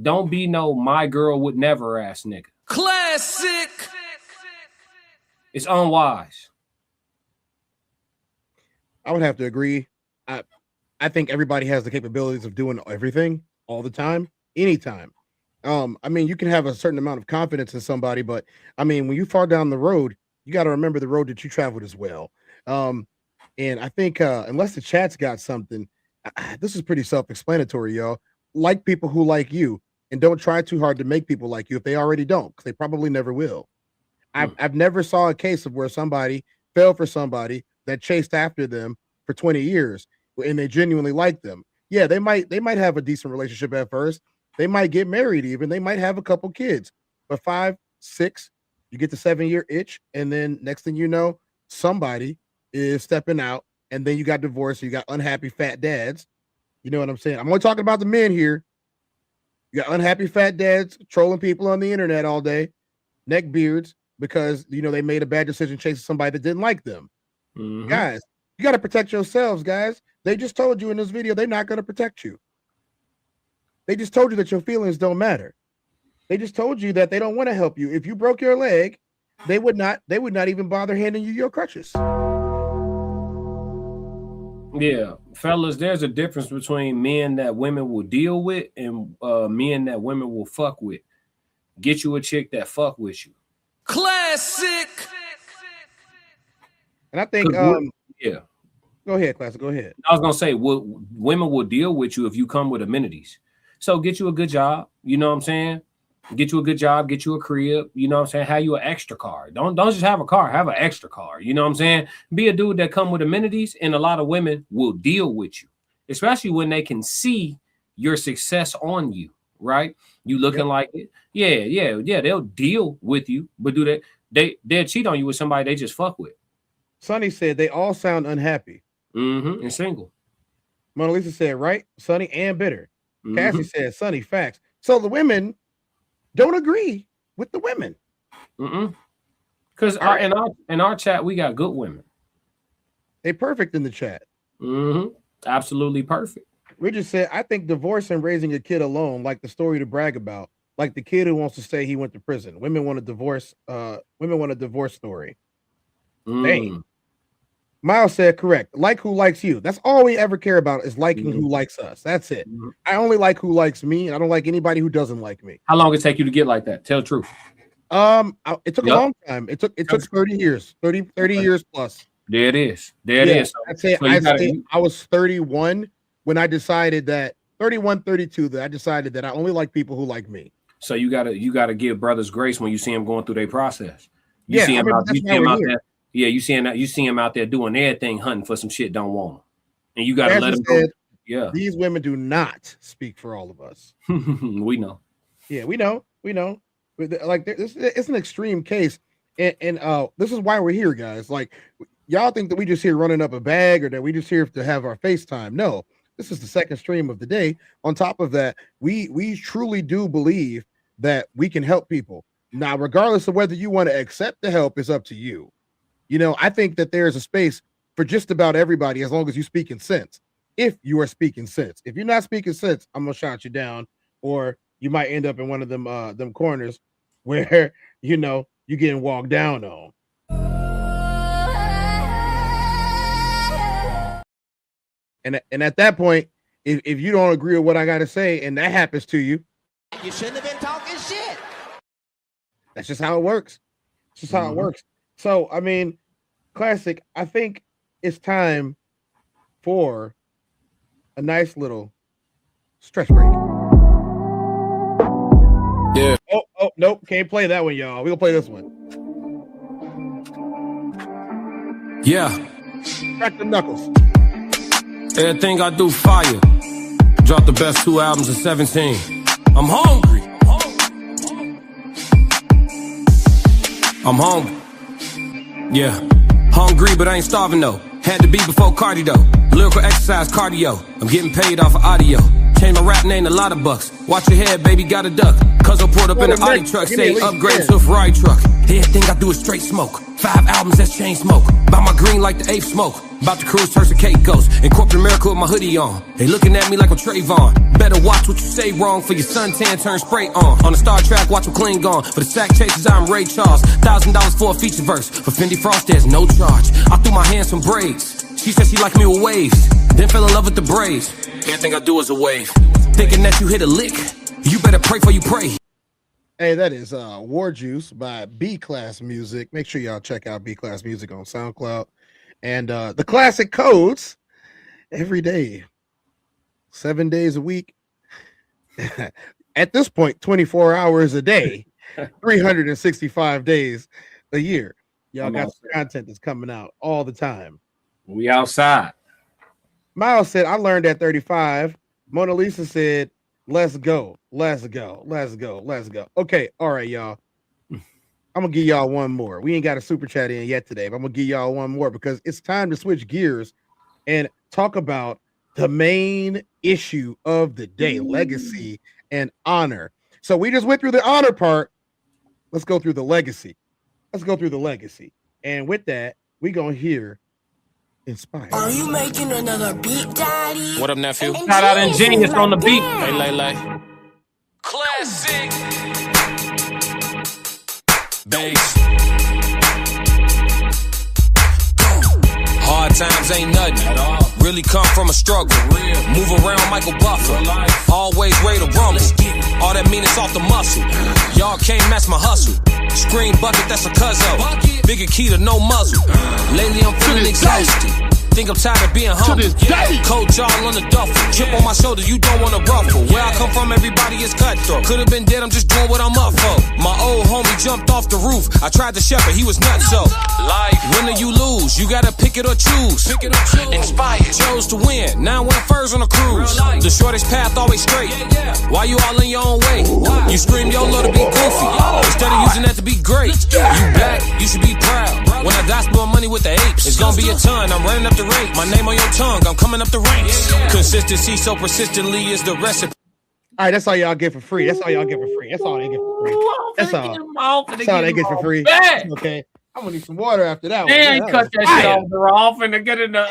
Don't be no my girl would never ass nigga. Classic. It's unwise. I would have to agree. I think everybody has the capabilities of doing everything all the time, anytime. I mean, you can have a certain amount of confidence in somebody, but I mean, when you fall down the road, you got to remember the road that you traveled as well. And I think unless the chat's got something, this is pretty self-explanatory, y'all. Like people who like you, and don't try too hard to make people like you if they already don't, because they probably never will. I've never saw a case of where somebody fell for somebody that chased after them for 20 years and they genuinely like them. Yeah, they might have a decent relationship at first. They might get married even. They might have a couple kids. But 5, 6, you get the 7-year itch, and then next thing you know, somebody is stepping out, and then you got divorced. You got unhappy fat dads. You know what I'm saying? I'm only talking about the men here. You got unhappy fat dads trolling people on the internet all day, neck beards, because they made a bad decision chasing somebody that didn't like them. Mm-hmm. Guys, you got to protect yourselves, guys. They just told you in this video they're not going to protect you. They just told you that your feelings don't matter. They just told you that they don't want to help you. If you broke your leg, they would not even bother handing you your crutches. Yeah, fellas, there's a difference between men that women will deal with and men that women will fuck with. Get you a chick that fuck with you. Classic. And I think yeah. Go ahead, Classic. Go ahead. I was gonna say, women will deal with you if you come with amenities. So get you a good job. You know what I'm saying? Get you a good job. Get you a crib. You know what I'm saying? Have you an extra car. Don't just have a car. Have an extra car. You know what I'm saying? Be a dude that come with amenities, and a lot of women will deal with you, especially when they can see your success on you. Right? You looking like it. Yeah. They'll deal with you, but they'll cheat on you with somebody they just fuck with. Sonny said they all sound unhappy. Mm-hmm. And single. Mona Lisa said, right? Sonny and bitter. Mm-hmm. Cassie said, Sonny, facts. So the women don't agree with the women. Because in our chat, we got good women. They perfect in the chat. Absolutely perfect. We just said, I think divorce and raising a kid alone, like the story to brag about, like the kid who wants to say he went to prison. Women want a divorce. Women want a divorce story. Dang. Miles said correct. Like who likes you. That's all we ever care about is liking who likes us. That's it. I only like who likes me, and I don't like anybody who doesn't like me. How long did it take you to get like that? Tell the truth. It took a long time. It took 30 years, 30 years plus. There it is. There it is. I'd say I was 31 when I decided that 31, 32, that I decided that I only like people who like me. So you gotta give brothers grace when you see them going through their process. You see them out there. Yeah, you see him out there doing everything, hunting for some shit, don't want them. And you gotta let them go. Yeah. These women do not speak for all of us. We know. Yeah, we know. Like it's an extreme case. And this is why we're here, guys. Like, y'all think that we just here running up a bag or that we just here to have our FaceTime. No, this is the second stream of the day. On top of that, we truly do believe that we can help people. Now, regardless of whether you want to accept the help, is up to you. You know, I think that there's a space for just about everybody as long as you speak in sense. If you are speaking sense. If you're not speaking sense, I'm gonna shout you down, or you might end up in one of them corners where you know you're getting walked down on. And at that point, if you don't agree with what I gotta say, and that happens to you, you shouldn't have been talking shit. That's just how it works. It's just how it works. So, I mean, Classic, I think it's time for a nice little stretch break. Yeah. Oh, nope. Can't play that one, y'all. We'll play this one. Yeah. Crack the knuckles. Everything I do fire. Dropped the best 2 albums in 17. I'm hungry. I'm hungry. Yeah. Hungry, but I ain't starving though. Had to be before cardio. Lyrical exercise cardio. I'm getting paid off of audio. Change my rap name to lot of bucks. Watch your head, baby, got a duck. Cuz I pulled up in an Audi truck, say upgrade to a Ferrari truck. Everything I do is straight smoke. 5 albums, that's chain smoke. Buy my green like the 8th smoke. About to cruise, turn some cake ghost. In corporate America with my hoodie on. They looking at me like I'm Trayvon. Better watch what you say wrong for your suntan turn spray on. On the Star Trek, watch them clean gone. For the sack chases, I'm Ray Charles. $1,000 for a feature verse. For Fendi Frost, there's no charge. I threw my hands some braids. She said she liked me with waves. Then fell in love with the braids. Everything I do is a wave. Thinking that you hit a lick, you better pray before you pray. Hey, that is War Juice by B-Class Music. Make sure y'all check out B-Class Music on SoundCloud. And the classic codes every day, 7 days a week. At this point, 24 hours a day, 365 days a year. Y'all got some content that's coming out all the time. We outside. Miles said, I learned at 35. Mona Lisa said, let's go. Let's go. Let's go. Let's go. Okay. All right, y'all. I'm going to give y'all one more. We ain't got a super chat in yet today, but I'm going to give y'all one more because it's time to switch gears and talk about the main issue of the day, legacy and honor. So we just went through the honor part. Let's go through the legacy. And with that, we going to hear Inspired. Are you making another beat, Daddy? What up, nephew? Shout out Ingenious on the beat. Hey, Lay. Classic. Bass. Hard times ain't nothing at all. Really come from a struggle. Move around Michael Buffer. Always ready to rumble. All that mean is off the muscle. Y'all can't match my hustle. Screen bucket, that's a cuzzo. Bigger key to no muzzle. Lately I'm feeling exhausted. Think I'm tired of being humble. Coach all on the duffel. Chip on my shoulder, you don't wanna ruffle. Where I come from, everybody is cutthroat. Could've been dead, I'm just doing what I'm up for. My old homie jumped off the roof. I tried to shepherd, he was nuts so. Life, win or you lose, you gotta pick it or choose. Inspired, chose to win. Now I went furs on a cruise. The shortest path always straight. Why you all in your own way? You scream YOLO to be goofy instead of using that to be great. You black, you should be proud. When I die, spend my money with the apes. It's gonna be a ton, I'm running up the rate. My name on your tongue, I'm coming up the ranks. Consistency so persistently is the recipe. All right, that's all y'all get for free. That's all y'all get for free. That's all they get for free. That's all. That's all they get for free. Okay. I'm gonna need some water after that one. Yeah, cut that shit off. They're off and to get in the.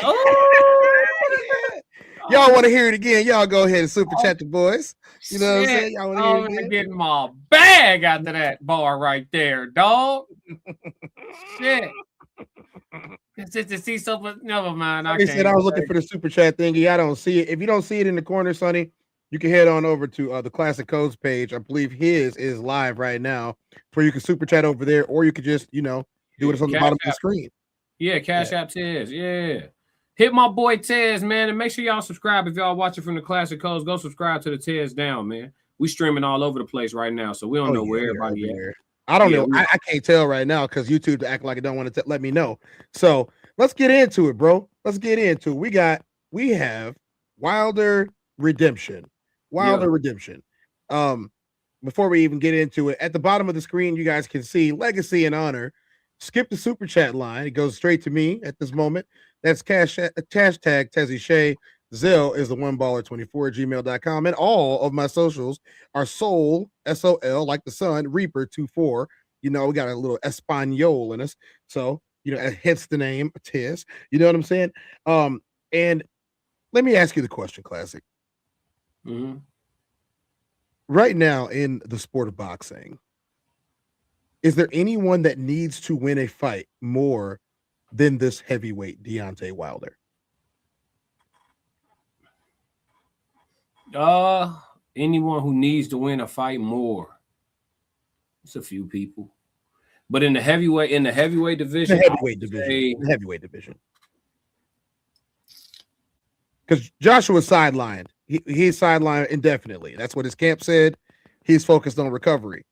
Y'all want to hear it again? Y'all go ahead and super chat the boys. You know what I'm saying? Y'all want to hear it again? Getting my bag after that bar right there, dog. Shit. It's just to see something. Never mind. I was looking for the super chat thingy. I don't see it. If you don't see it in the corner, Sonny, you can head on over to the Classic Codes page. I believe his is live right now, where you can super chat over there, or you could just, do it on the bottom of the screen. Yeah, Cash App Tez. Yeah. Hit my boy Tez, man, and make sure y'all subscribe. If y'all watching from the Classic Codes, go subscribe to the TezDown, man. We streaming all over the place right now, so we don't know where everybody at. I don't know. I can't tell right now because YouTube act like it don't want to let me know. So let's get into it, bro. Let's get into it. We have Wilder Redemption. Redemption. Before we even get into it, at the bottom of the screen, you guys can see Legacy and Honor. Skip the super chat line. It goes straight to me at this moment. That's hashtag Tezzy Shay. Zelle is the oneballer24@gmail.com. And all of my socials are Soul, SOL, like the sun, Reaper 24. We got a little Espanol in us. So, hence the name Tez. You know what I'm saying? And let me ask you the question, Classic. Mm-hmm. Right now in the sport of boxing, is there anyone that needs to win a fight more than this heavyweight Deontay Wilder? Anyone who needs to win a fight more. It's a few people. But in the heavyweight division. The heavyweight division. Because Joshua's sidelined. He's sidelined indefinitely. That's what his camp said. He's focused on recovery.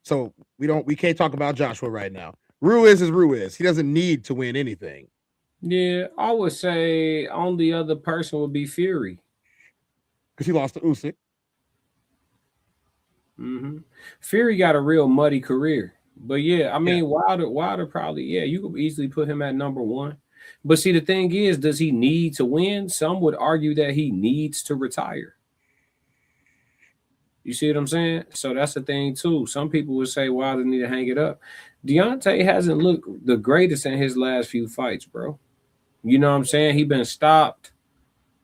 So we can't talk about Joshua right now. Ruiz is Ruiz. He doesn't need to win anything. Yeah, I would say only other person would be Fury. Because he lost to Usyk. Mm-hmm. Fury got a real muddy career. But yeah, I mean, Wilder probably, you could easily put him at number one. But see, the thing is, does he need to win? Some would argue that he needs to retire. You see what I'm saying? So that's the thing, too. Some people would say Wilder need to hang it up. Deontay hasn't looked the greatest in his last few fights, bro. You know what I'm saying? He been stopped.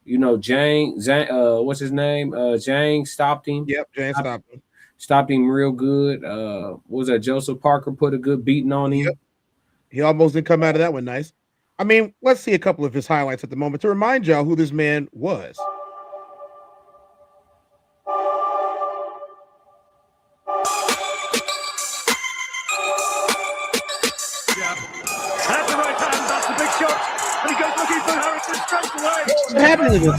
Zhang, what's his name? Zhang stopped him. Yep, Zhang stopped him. Stopped him real good. What was that? Joseph Parker put a good beating on him. Yep. He almost didn't come out of that one nice. I mean, let's see a couple of his highlights at the moment to remind y'all who this man was. At the right hand, that's a big shot. And he goes looking for Harrison straight away. What happened to this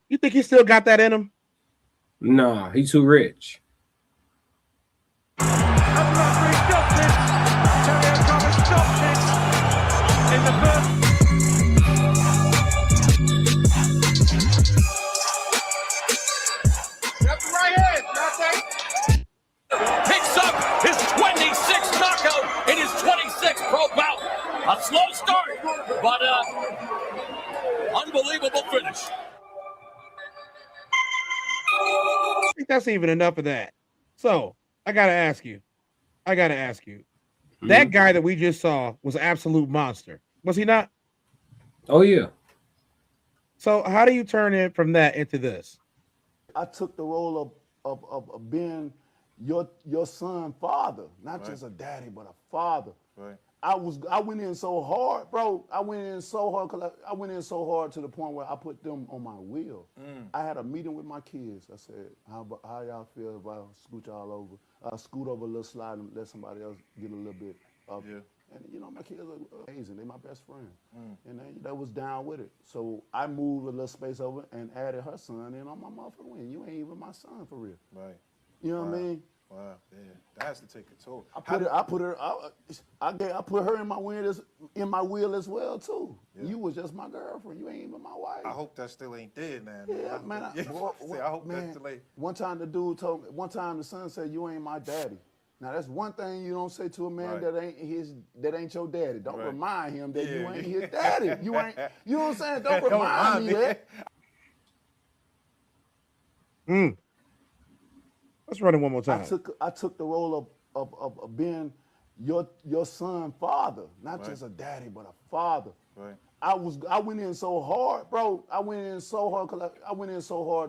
You think he still got that in him? Nah, he's too rich. In the first. Picks up his 26th knockout in his 26th pro bout. A slow start, but unbelievable finish. I think that's even enough of that. So I gotta ask you. That guy that we just saw was an absolute monster. Was he not? Oh, yeah. So how do you turn it from that into this? I took the role of being your son father, not just a daddy, but a father. Right. I went in so hard, bro. I went in so hard to the point where I put them on my wheel. I had a meeting with my kids. I said, how y'all feel if I scoot y'all over? I scoot over a little slide and let somebody else get a little bit up. Yeah. And my kids are amazing. They're my best friend. And they was down with it. So I moved a little space over and added her son in on my motherfucking win. You ain't even my son for real. Right. You know what I mean? Wow, yeah, that has to take a toll. I put her in my wheel as well too. Yeah. You was just my girlfriend. You ain't even my wife. I hope that still ain't dead, man. Yeah, man. I hope that still ain't. One time the son said, "You ain't my daddy." Now that's one thing you don't say to a man that ain't your daddy. Don't remind him that you ain't his daddy. You ain't. You know what I'm saying? Don't remind me that. Let's run it one more time. I took the role of being your son father, not just a daddy, but a father. Right. I went in so hard, bro. I went in so hard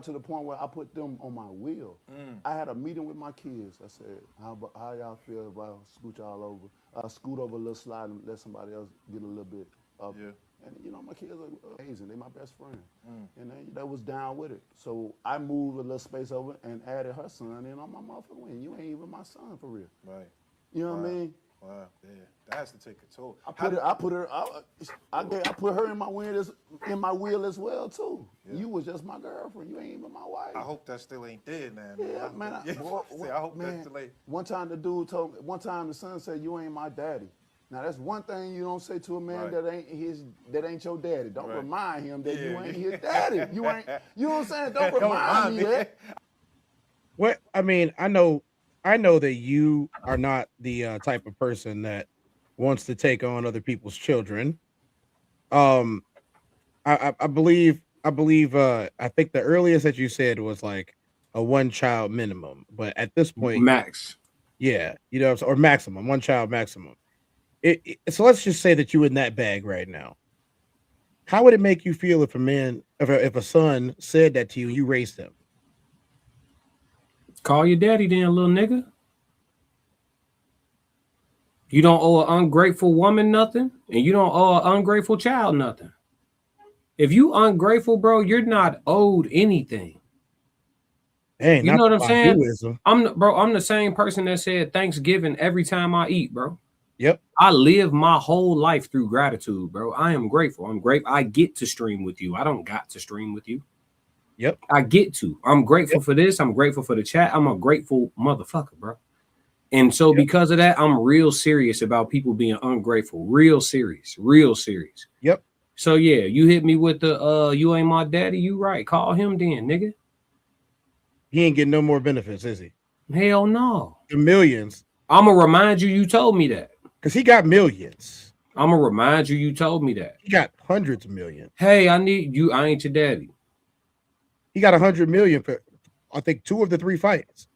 to the point where I put them on my wheel. I had a meeting with my kids. I said, how y'all feel if I scoot y'all over? Scoot over a little slide and let somebody else get a little bit up. Yeah. And my kids are amazing. They're my best friend. And they was down with it. So I moved a little space over and added her son in on my motherfucking wing. You ain't even my son for real. Right. You know what I mean? Wow, yeah, that has to take a toll. I put her in my wheel as well too. Yeah. You was just my girlfriend. You ain't even my wife. I hope that still ain't dead, man. Yeah, man. I hope that still ain't. One time the son said, "You ain't my daddy." Now that's one thing you don't say to a man that ain't your daddy. Don't remind him that you ain't his daddy. You ain't. You know what I'm saying? Don't remind me that. What I mean, I know that you are not the type of person that wants to take on other people's children. I believe I think the earliest that you said was like a 1-child minimum, but at this point, max. Yeah, or maximum, 1-child maximum. So let's just say that you're in that bag right now. How would it make you feel if a son said that to you and you raised him? Call your daddy then, little nigga. You don't owe an ungrateful woman nothing, and you don't owe an ungrateful child nothing. If you ungrateful, bro, you're not owed anything. Hey, you know what I'm saying? I'm the same person that said Thanksgiving every time I eat, bro. Yep. I live my whole life through gratitude, bro. I am grateful. I'm grateful. I get to stream with you. I don't got to stream with you. Yep. I get to. I'm grateful for this. I'm grateful for the chat. I'm a grateful motherfucker, bro. And so because of that, I'm real serious about people being ungrateful. Real serious. Yep. So yeah, you hit me with the you ain't my daddy. You right. Call him then, nigga. He ain't getting no more benefits, is he? Hell no. The millions. I'ma remind you told me that. Because he got millions. I'ma remind you told me that. He got hundreds of millions. Hey, I need you. I ain't your daddy. He got 100 million for, I think, 2 of the 3 fights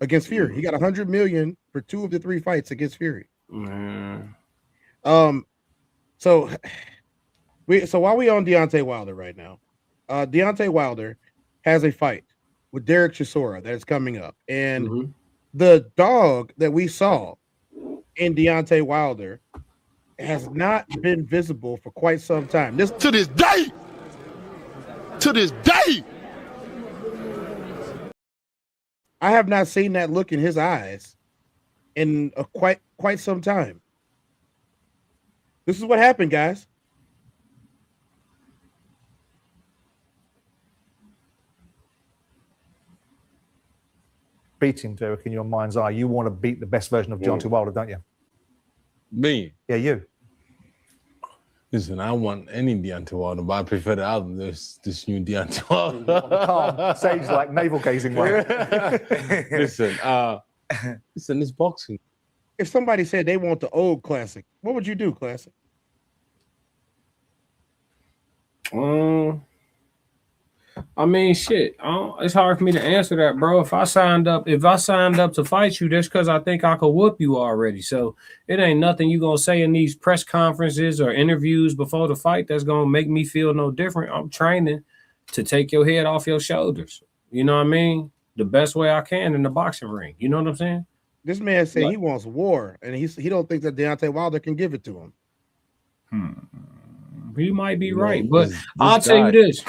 against Fury. He got 100 million for 2 of the 3 fights against Fury. So while we on Deontay Wilder right now, Deontay Wilder has a fight with Derek Chisora that is coming up, and the dog that we saw in Deontay Wilder has not been visible for quite some time. To this day. I have not seen that look in his eyes in quite some time. This is what happened, guys. Beating Derek in your mind's eye, you want to beat the best version of Deontay Wilder, don't you? Me? Yeah, you. Listen, I want any Deontay Wilder, but I prefer the album. This new Deontay Wilder. Calm, sage like navel gazing way. Listen, it's boxing. If somebody said they want the old classic, what would you do, classic? I mean, shit. It's hard for me to answer that, bro. If I signed up to fight you, that's because I think I could whoop you already. So it ain't nothing you gonna say in these press conferences or interviews before the fight that's gonna make me feel no different. I'm training to take your head off your shoulders. You know what I mean? The best way I can in the boxing ring. You know what I'm saying? This man said he wants war, and he don't think that Deontay Wilder can give it to him. He might be right, but I'll tell you this.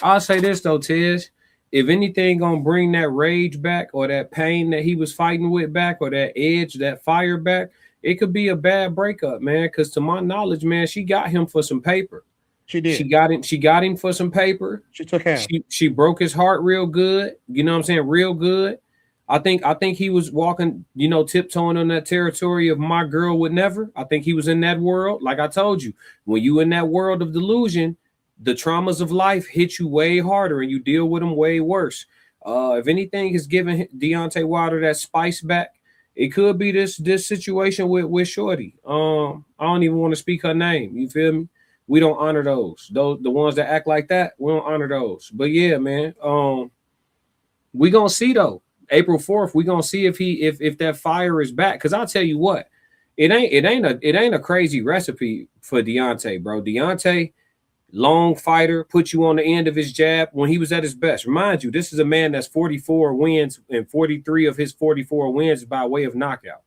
I'll say this though, Tez. If anything gonna bring that rage back or that pain that he was fighting with back or that edge, that fire back, it could be a bad breakup, man. Because to my knowledge, man, she got him for some paper. She did. She got him for some paper. She took half. She broke his heart real good. You know what I'm saying? Real good. I think he was walking, tiptoeing on that territory of my girl would never. I think he was in that world. Like I told you, when you in that world of delusion, the traumas of life hit you way harder and you deal with them way worse. If anything has given Deontay Wilder that spice back, it could be this situation with Shorty. I don't even want to speak her name. You feel me? We don't honor those. The ones that act like that, we don't honor those. But yeah, man. We gonna see though. April 4th, we gonna see if that fire is back. Cause I'll tell you what, it ain't a crazy recipe for Deontay, bro. Deontay, long fighter, put you on the end of his jab when he was at his best. Remind you, this is a man that's 44 wins, and 43 of his 44 wins is by way of knockout.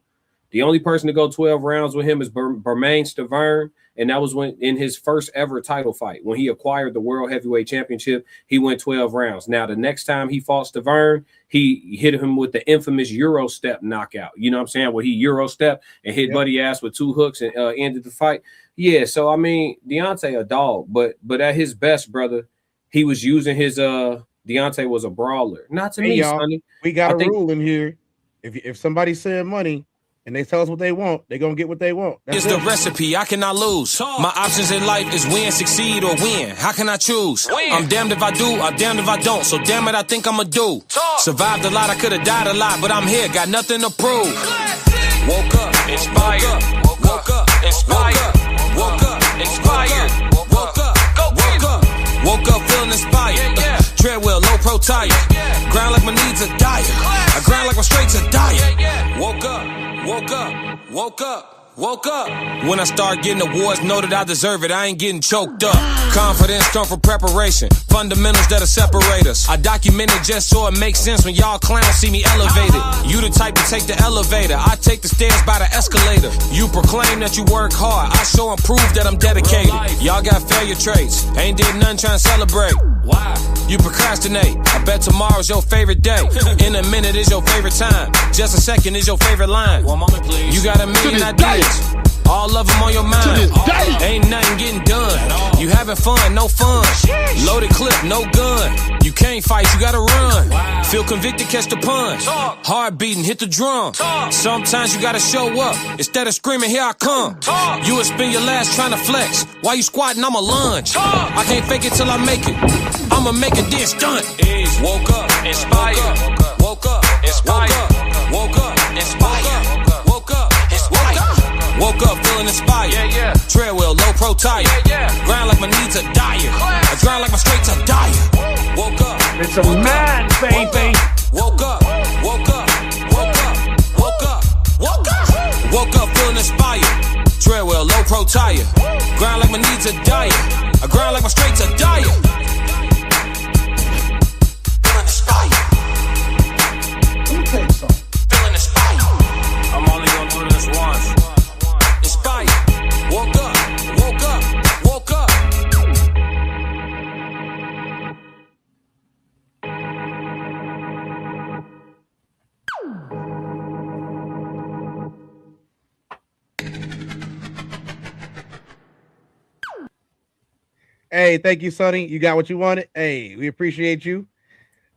The only person to go 12 rounds with him is Bermain Stavern, and that was when in his first ever title fight. When he acquired the World Heavyweight Championship, he went 12 rounds. Now, the next time he fought Stavern, he hit him with the infamous Euro step knockout. You know what I'm saying? Where he Euro step and hit Buddy ass with 2 hooks and ended the fight. Yeah, so, I mean, Deontay a dog, but at his best, brother, he was using his Deontay was a brawler. Not to me, Sonny. We got a rule in here. If somebody's saying money, and they tell us what they want, they're going to get what they want. It's the recipe, I cannot lose. My options in life is win, succeed, or win. How can I choose? I'm damned if I do, I'm damned if I don't. So damn it, I think I'ma do. Survived a lot, I could've died a lot, but I'm here, got nothing to prove. Woke up, inspired. Woke up, inspired. Woke up, inspired. Woke up, woke up. Woke up feeling inspired. Treadwheel, low pro tire. Grind like my needs are dire. I grind like my straights are dire. Woke up. Woke up, woke up, woke up. When I start getting awards, know that I deserve it. I ain't getting choked up. Confidence come from preparation. Fundamentals that'll separate us. I document it just so it makes sense when y'all clowns see me elevated. You the type to take the elevator. I take the stairs by the escalator. You proclaim that you work hard. I show and prove that I'm dedicated. Y'all got failure traits. Ain't did nothing trying to celebrate. Why? You procrastinate. I bet tomorrow's your favorite day. In a minute is your favorite time. Just a second is your favorite line. One moment, please. You got a million ideas. All of them on your mind. Ain't nothing getting done. You having fun, no fun. Loaded clip, no gun. You can't fight, you gotta run. Feel convicted, catch the punch. Hard beating, hit the drum. Sometimes you gotta show up. Instead of screaming, here I come. You would spend your last trying to flex. While you squatting, I'ma lunge. I can't fake it till I make it. I'ma make it then stunt. Woke up, inspired. Woke up, inspired. Woke up, inspired. Woke up, inspired. Woke up feeling inspired. Treadwheel, low pro tire. Grind like my needs are dire. I grind like my straights are dire. Woke up. It's a man, baby. Woke up. Woke up. Woke up. Woke up. Woke up. Woke up feeling inspired. Treadwheel, low pro tire. Grind like my needs are dire. I grind like my straights are dire. Feeling inspired. Let me tell you something. Feeling inspired. I'm only gonna do this once. Inspired. Woke up. Woke up. Woke up. Hey, thank you, Sonny. You got what you wanted. Hey, we appreciate you.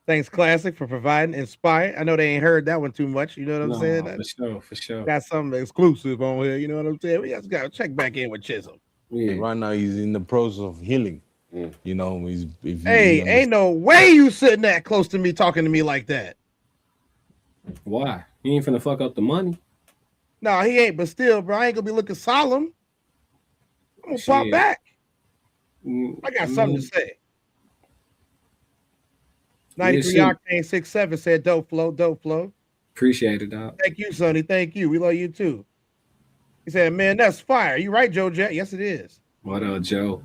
Thanks, Classic, for providing Inspire. I know they ain't heard that one too much. You know what I'm saying? For sure. Got something exclusive on here. You know what I'm saying? We just got to check back in with Chisholm. Yeah. Right now, he's in the process of healing. You know, hey, ain't no way you sitting that close to me talking to me like that. Why? He ain't finna fuck up the money. No, he ain't. But still, bro, I ain't gonna be looking solemn. I'm gonna pop back. I got something to say. 93 Octane 67 said dope flow, dope flow. Appreciate it, dog. Thank you, Sonny. Thank you. We love you too. He said, man, that's fire. You right, Joe Jet? Yes, it is. What up, Joe?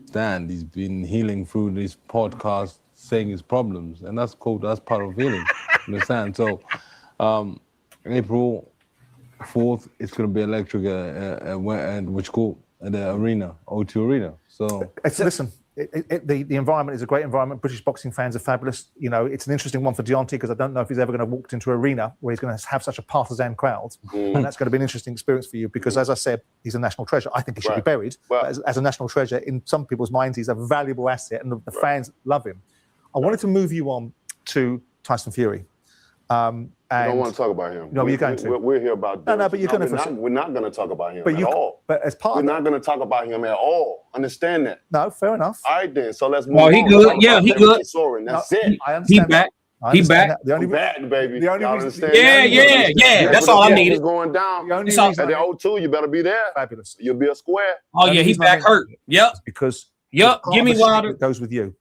Stan, he's been healing through this podcast, saying his problems, and that's cool. That's part of healing. Understand? So, April 4th, it's going to be electric, and which cool at the arena, O2 Arena. So, listen. The environment is a great environment. British boxing fans are fabulous. You know, it's an interesting one for Deontay because I don't know if he's ever going to walk into an arena where he's going to have such a partisan crowd. And that's going to be an interesting experience for you because, as I said, he's a national treasure. I think he should be buried. Well, but as a national treasure, in some people's minds, he's a valuable asset and the fans love him. I wanted to move you on to Tyson Fury. And I don't want to talk about him. No, you're going to. We're here about No, but you're going to. We're not going to talk about him at all. But as part we're not going to talk about him at all. Understand that? No, fair enough. All right, then. So let's move on. Oh, he good. Yeah, he good. That's it. I understand. He back. He back. I'm back, baby. The only Y'all reason, understand? Yeah. That's all I needed. Going down. The only at the O2, you better be there. Fabulous. You'll be a square. Oh yeah, he's back hurt. Yep. Because give me Wilder. It goes with you.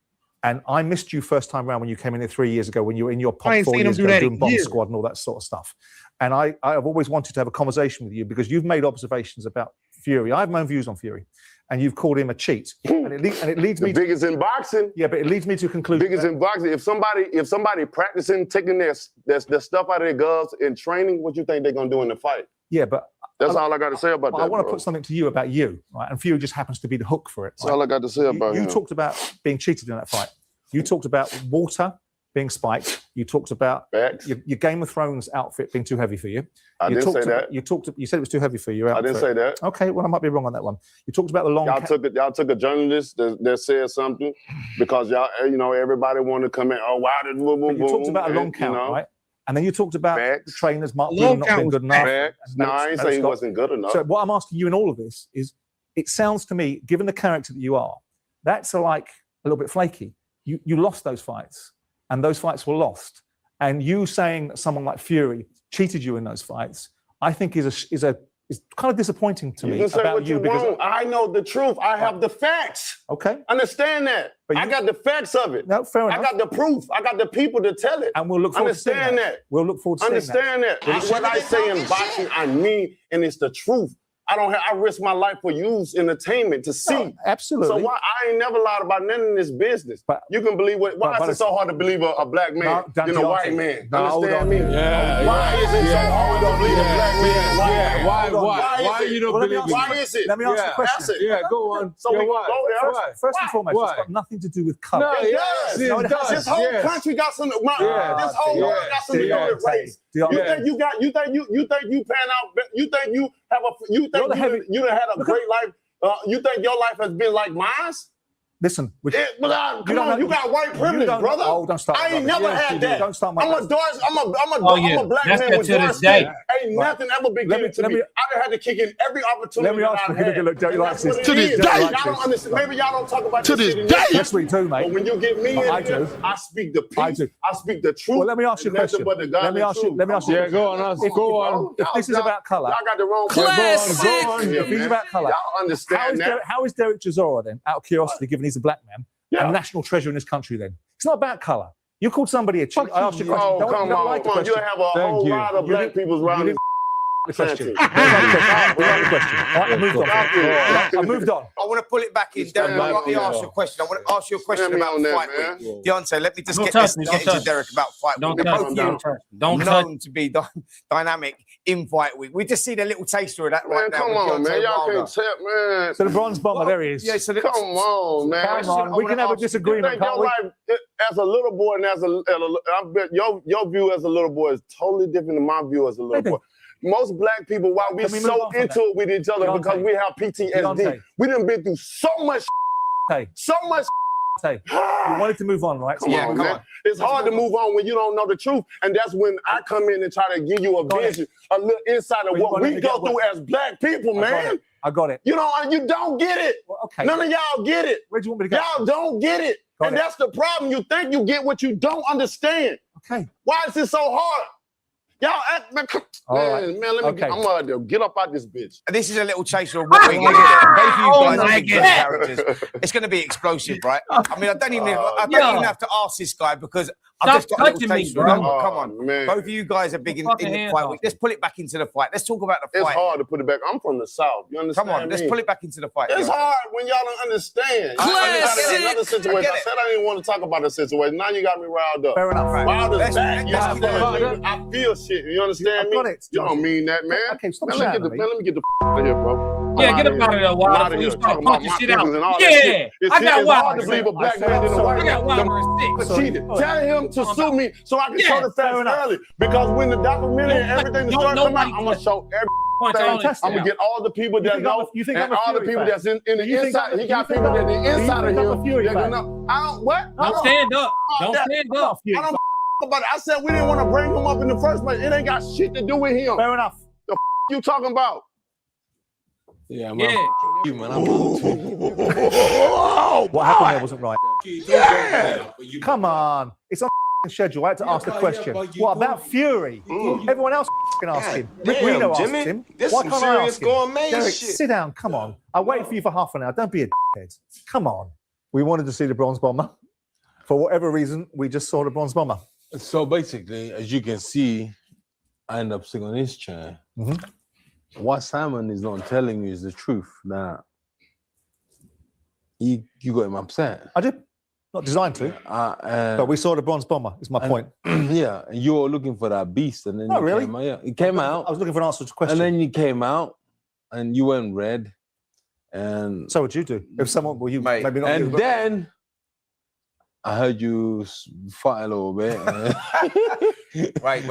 And I missed you first time round when you came in here 3 years ago when you were in your I pop ain't 4 seen him years do ago that doing in Bomb years. Squad and all that sort of stuff. And I've always wanted to have a conversation with you because you've made observations about Fury. I have my own views on Fury. And you've called him a cheat. And it leads me the biggest in boxing. Yeah, but it leads me to a conclusion. Biggest in boxing. If somebody practicing, taking their stuff out of their gloves in training, what you think they're going to do in the fight? Yeah, but that's all I got to say about that. I want to put something to you about you, right? And Fury just happens to be the hook for it. That's all I got to say about him. You talked about being cheated in that fight. You talked about water being spiked. You talked about your Game of Thrones outfit being too heavy for you. I didn't say that. You said it was too heavy for you. I didn't say that. Okay, well I might be wrong on that one. You talked about the long. Y'all took a journalist that said something because y'all, everybody wanted to come in. Oh, wow, boom, boom, boom. You talked about a long count, right? And then you talked about the trainers, Mark Dillon not being good enough. No, I ain't saying he wasn't good enough. So what I'm asking you in all of this is, it sounds to me, given the character that you are, that's like a little bit flaky. You lost those fights, and those fights were lost. And you saying that someone like Fury cheated you in those fights, I think is kind of disappointing to me. You can say about what you because want. I know the truth. I have the facts. Okay. Understand that. I got the facts of it. No, fair enough. I got the proof. I got the people to tell it. And we'll look forward to seeing Understand that. We'll look forward to seeing Understand that. What I say in boxing, I mean, and it's the truth. I risk my life for you's entertainment to see. No, absolutely. So why I ain't never lied about nothing in this business. But you can believe why is it so hard to believe a black man than a white man? Understand me? Why is it so hard to believe a black man? Why you don't believe it? Why is it? Let me ask you a question. Yeah, go on. So we can go there. First and foremost, it's got nothing to do with color. No, it does. This whole country got some. This whole world got something to do with race. You think you pan out? You think you have a? You think you done had a great life? You think your life has been like mine? Listen, you got white privilege, brother. Oh, don't start. I ain't never had that. Don't start. I'm a black man with dark skin. Ain't nothing ever been given to me. I done had to kick in every opportunity. Let me ask you. To this day, y'all don't understand. Maybe y'all don't talk about to this day. Yes, we do, mate. But when you get me in here, I speak the peace. I speak the truth. Well, let me ask you a question. Let me ask you. Yeah, go on. If this is about color, y'all got the wrong. Go on. If it's about color, y'all understand that. How is Derek Chisora then? Out of curiosity, given he's a black man, a national treasure in this country then? It's not about color. You called somebody a cheat. I asked you a question. Oh, come on. You have a whole lot of black people around the question. I moved on. I want to pull it back in. Derek, let me ask you a question. I want to ask you a question about fight week. Deontay, let me just get into Derek about fight week. We're both known to be dynamic in fight week. We just see the little taster of that right now. Come on, man. Y'all can't tell, man. So the bronze bomber, there he is. Yeah, so come on, man. Come on, we can have a disagreement, can't we? Life, as a little boy and I bet your view as a little boy is totally different than my view as a little boy. Most black people, why we so into it with each other, because we have PTSD. We done been through so much. So much. You wanted to move on, right? Come on, man. It's hard to move on when you don't know the truth. And that's when I come in and try to give you a vision, a little insight of what we go through as black people, man. I got it. You know, you don't get it. None of y'all get it. Where do you want me to go? Y'all don't get it. And that's the problem. You think you get what you don't understand. Okay. Why is it so hard? Y'all act, man, let me I'm gonna get up out this bitch. This is a little chaser of what we're going to get. Both of you guys are good characters. It's going to be explosive, right? I mean, I don't even have to ask this guy because I've just got a little taster. Come on, man. Both of you guys are big in the fight week. Let's pull it back into the fight. Let's talk about the fight. It's hard to put it back. I'm from the South. You understand? Come on, let's pull it back into the fight. It's hard when y'all don't understand. I got another situation. I said I didn't want to talk about the situation. Now you got me riled up. Fair enough. Wilder's back. I feel shit. You understand me? You don't mean that, man. Okay, stop let me get the out of here, bro. Yeah, get up out of there, Wilder. You start punching shit out. Yeah, I got Wilder. It's hard to believe a black man didn't work. I got Wilder cheated. Tell him to sue me so I can show the facts early. Because when the documentary and everything starts coming out, I'm gonna show everything. I'm gonna get all the people that know and all the people that's in the inside. He got people that are inside of him. I don't what? Don't stand up. Don't stand up. about it. I said we didn't want to bring him up in the first place. It ain't got shit to do with him. Fair enough. The you talking about? Yeah, man. You, man. What happened there wasn't right. Yeah. Come on. It's on schedule. I had to ask the question. What about Fury? Everyone else asked him. Rick Reno asked him. Why can't I ask him? Derek, sit down. Come on. I waited for you for half an hour. Don't be a dickhead. Come on. We wanted to see the Bronze Bomber. For whatever reason, we just saw the Bronze Bomber. So basically, as you can see, I end up sitting on his chair. What Simon is not telling you is the truth. That you got him upset. I did. Not designed to. But we saw the Bronze Bomber, is my point. Yeah, and you were looking for that beast. And then Not really. He came out. I was looking for an answer to the question. And then you came out, and you went red. And so would you do. If someone, well, you maybe not. And then I heard you fight a little bit. Wait.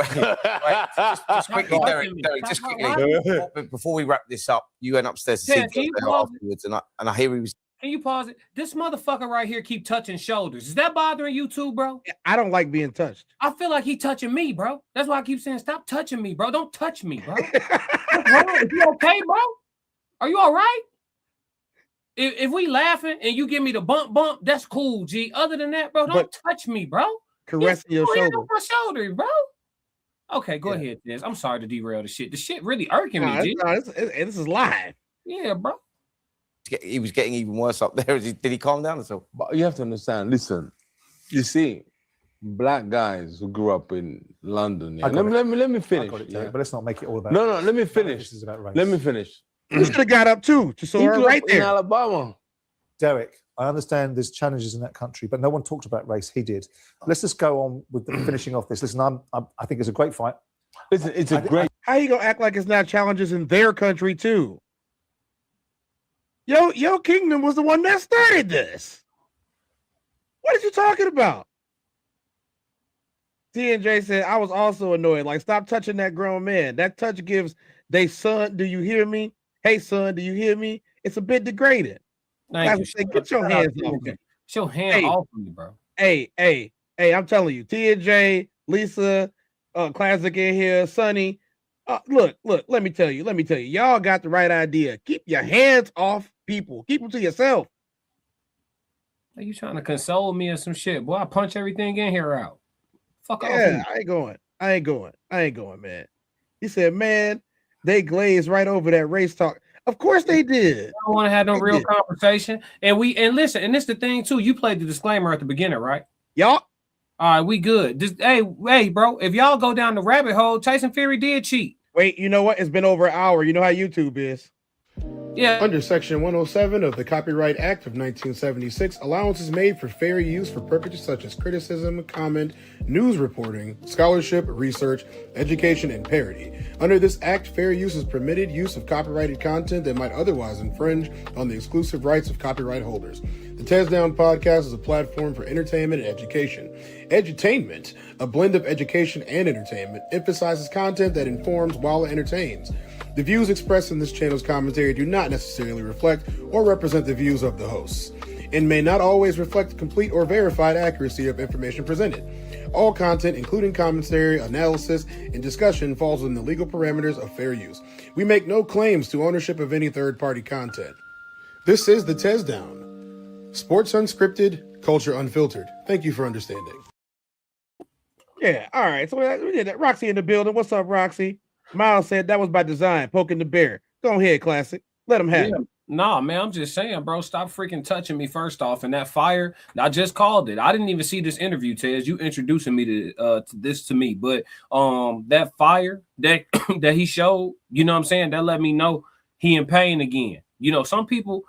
Just quickly, Derek, just quickly. Before we wrap this up, you went upstairs to see afterwards, and I hear he was. Can you pause it? This motherfucker right here keep touching shoulders. Is that bothering you too, bro? I don't like being touched. I feel like he touching me, bro. That's why I keep saying, stop touching me, bro. Don't touch me, bro. Is you okay, bro? Are you all right? If we laughing and you give me the bump, that's cool, G. Other than that, bro, don't touch me, bro. Caressing your shoulder. My shoulders, bro. Okay, go ahead, Tez. I'm sorry to derail the shit. The shit really irking me, G. This is live. Yeah, bro. He was getting even worse up there. Did he calm down or so? But you have to understand, listen, you see, black guys who grew up in London. Yeah, let me finish. But let's not make it all about No, let me finish. This is about race. Let me finish. You should have got up too. Chisora, right there. In Alabama. Derek, I understand there's challenges in that country, but no one talked about race. He did. Let's just go on with the finishing off this. Listen, I think it's a great fight. Listen, it's a great. How you gonna act like it's not challenges in their country too? Yo Kingdom was the one that started this. What are you talking about? T&J said, I was also annoyed. Like, stop touching that grown man. That touch gives they son, do you hear me? Hey, son, do you hear me? It's a bit degrading. Get your hands off me. Get your hand off me, bro. Hey, I'm telling you, T&J, Lisa, Classic in here, Sonny. Look, let me tell you. Y'all got the right idea. Keep your hands off people. Keep them to yourself. Are you trying to console me or some shit? Boy, I punch everything in here out. Fuck off. Yeah, I ain't going, man. He said, man, they glazed right over that race talk. Of course they did. I don't want to have no real conversation. And listen, and this the thing too. You played the disclaimer at the beginning, right? Y'all. All right, we good. Just hey, bro, if y'all go down the rabbit hole, Tyson Fury did cheat. Wait, you know what? It's been over an hour. You know how YouTube is. Yeah. Under Section 107 of the Copyright Act of 1976, allowance is made for fair use for purposes such as criticism, comment, news reporting, scholarship, research, education, and parody. Under this act, fair use is permitted use of copyrighted content that might otherwise infringe on the exclusive rights of copyright holders. The TezDown Podcast is a platform for entertainment and education. Edutainment, a blend of education and entertainment, emphasizes content that informs while it entertains. The views expressed in this channel's commentary do not necessarily reflect or represent the views of the hosts, and may not always reflect the complete or verified accuracy of information presented. All content, including commentary, analysis, and discussion, falls within the legal parameters of fair use. We make no claims to ownership of any third-party content. This is the TezDown. Sports unscripted, culture unfiltered. Thank you for understanding. Yeah, all right. So we did that. Roxy in the building. What's up, Roxy? Miles said that was by design, poking the bear. Go ahead, Classic. Let him have it. Nah, man, I'm just saying, bro, stop freaking touching me first off. And that fire, I just called it. I didn't even see this interview, Tez. You introducing me to this to me. But that fire that he showed, you know what I'm saying, that let me know he in pain again. You know, some people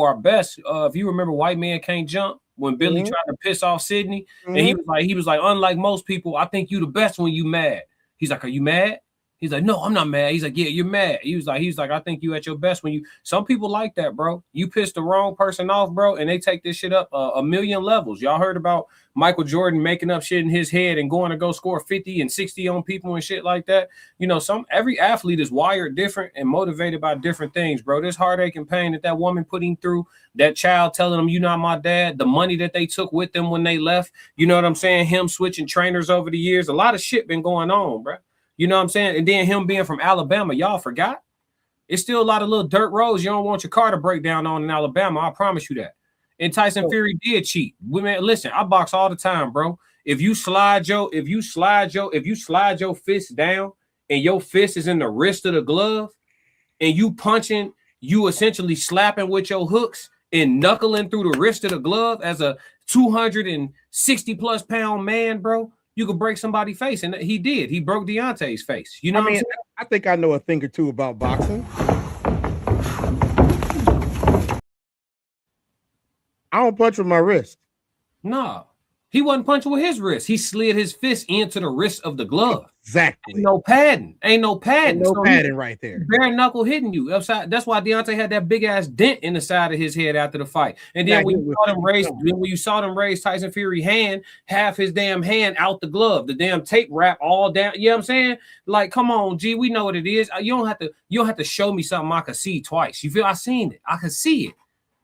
are best. If you remember White Man Can't Jump, when Billy tried to piss off Sydney, and he was like, unlike most people, I think you the best when you mad. He's like, are you mad? He's like, no, I'm not mad. He's like, yeah, you're mad. He's like, I think you at your best when you. Some people like that, bro. You piss the wrong person off, bro, and they take this shit up a million levels. Y'all heard about Michael Jordan making up shit in his head and going to go score 50 and 60 on people and shit like that. You know, every athlete is wired different and motivated by different things, bro. This heartache and pain that woman put him through, that child telling him, you're not my dad, the money that they took with them when they left, you know what I'm saying? Him switching trainers over the years. A lot of shit been going on, bro. You know what I'm saying? And then him being from Alabama, y'all forgot? It's still a lot of little dirt roads you don't want your car to break down on in Alabama. I promise you that. And Tyson Fury did cheat. Man, listen, I box all the time, bro. If you slide your fist down and your fist is in the wrist of the glove and you punching, you essentially slapping with your hooks and knuckling through the wrist of the glove as a 260 plus pound man, bro. You could break somebody's face, and he did. He broke Deontay's face. You know what I'm saying? I think I know a thing or two about boxing. I don't punch with my wrist. No, he wasn't punching with his wrist. He slid his fist into the wrist of the glove. Exactly. Ain't no padding. Padding right there. Bare knuckle hitting you upside. That's why Deontay had that big ass dent in the side of his head after the fight. And then when you saw them raise Tyson Fury's hand, half his damn hand out the glove, the damn tape wrap all down. You know what I'm saying? Like, come on, G, we know what it is. You don't have to show me something I could see twice. You feel? I seen it. I could see it.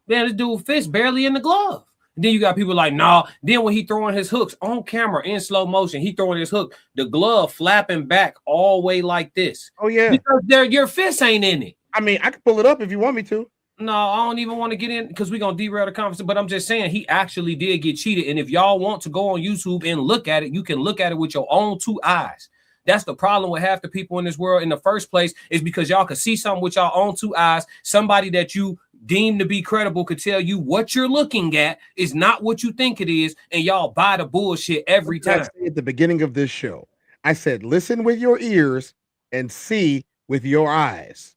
Man, this dude fist barely in the glove. Then you got people like, nah. Then when he throwing his hooks on camera in slow motion, he throwing his hook, the glove flapping back all the way like this. Oh, yeah. Because your fist ain't in it. I mean, I can pull it up if you want me to. No, I don't even want to get in because we're going to derail the conversation. But I'm just saying he actually did get cheated. And if y'all want to go on YouTube and look at it, you can look at it with your own two eyes. That's the problem with half the people in this world in the first place is because y'all could see something with y'all own two eyes. Somebody that you deemed to be credible could tell you what you're looking at is not what you think it is, and y'all buy the bullshit every time. At the beginning of this show, I said, listen with your ears and see with your eyes.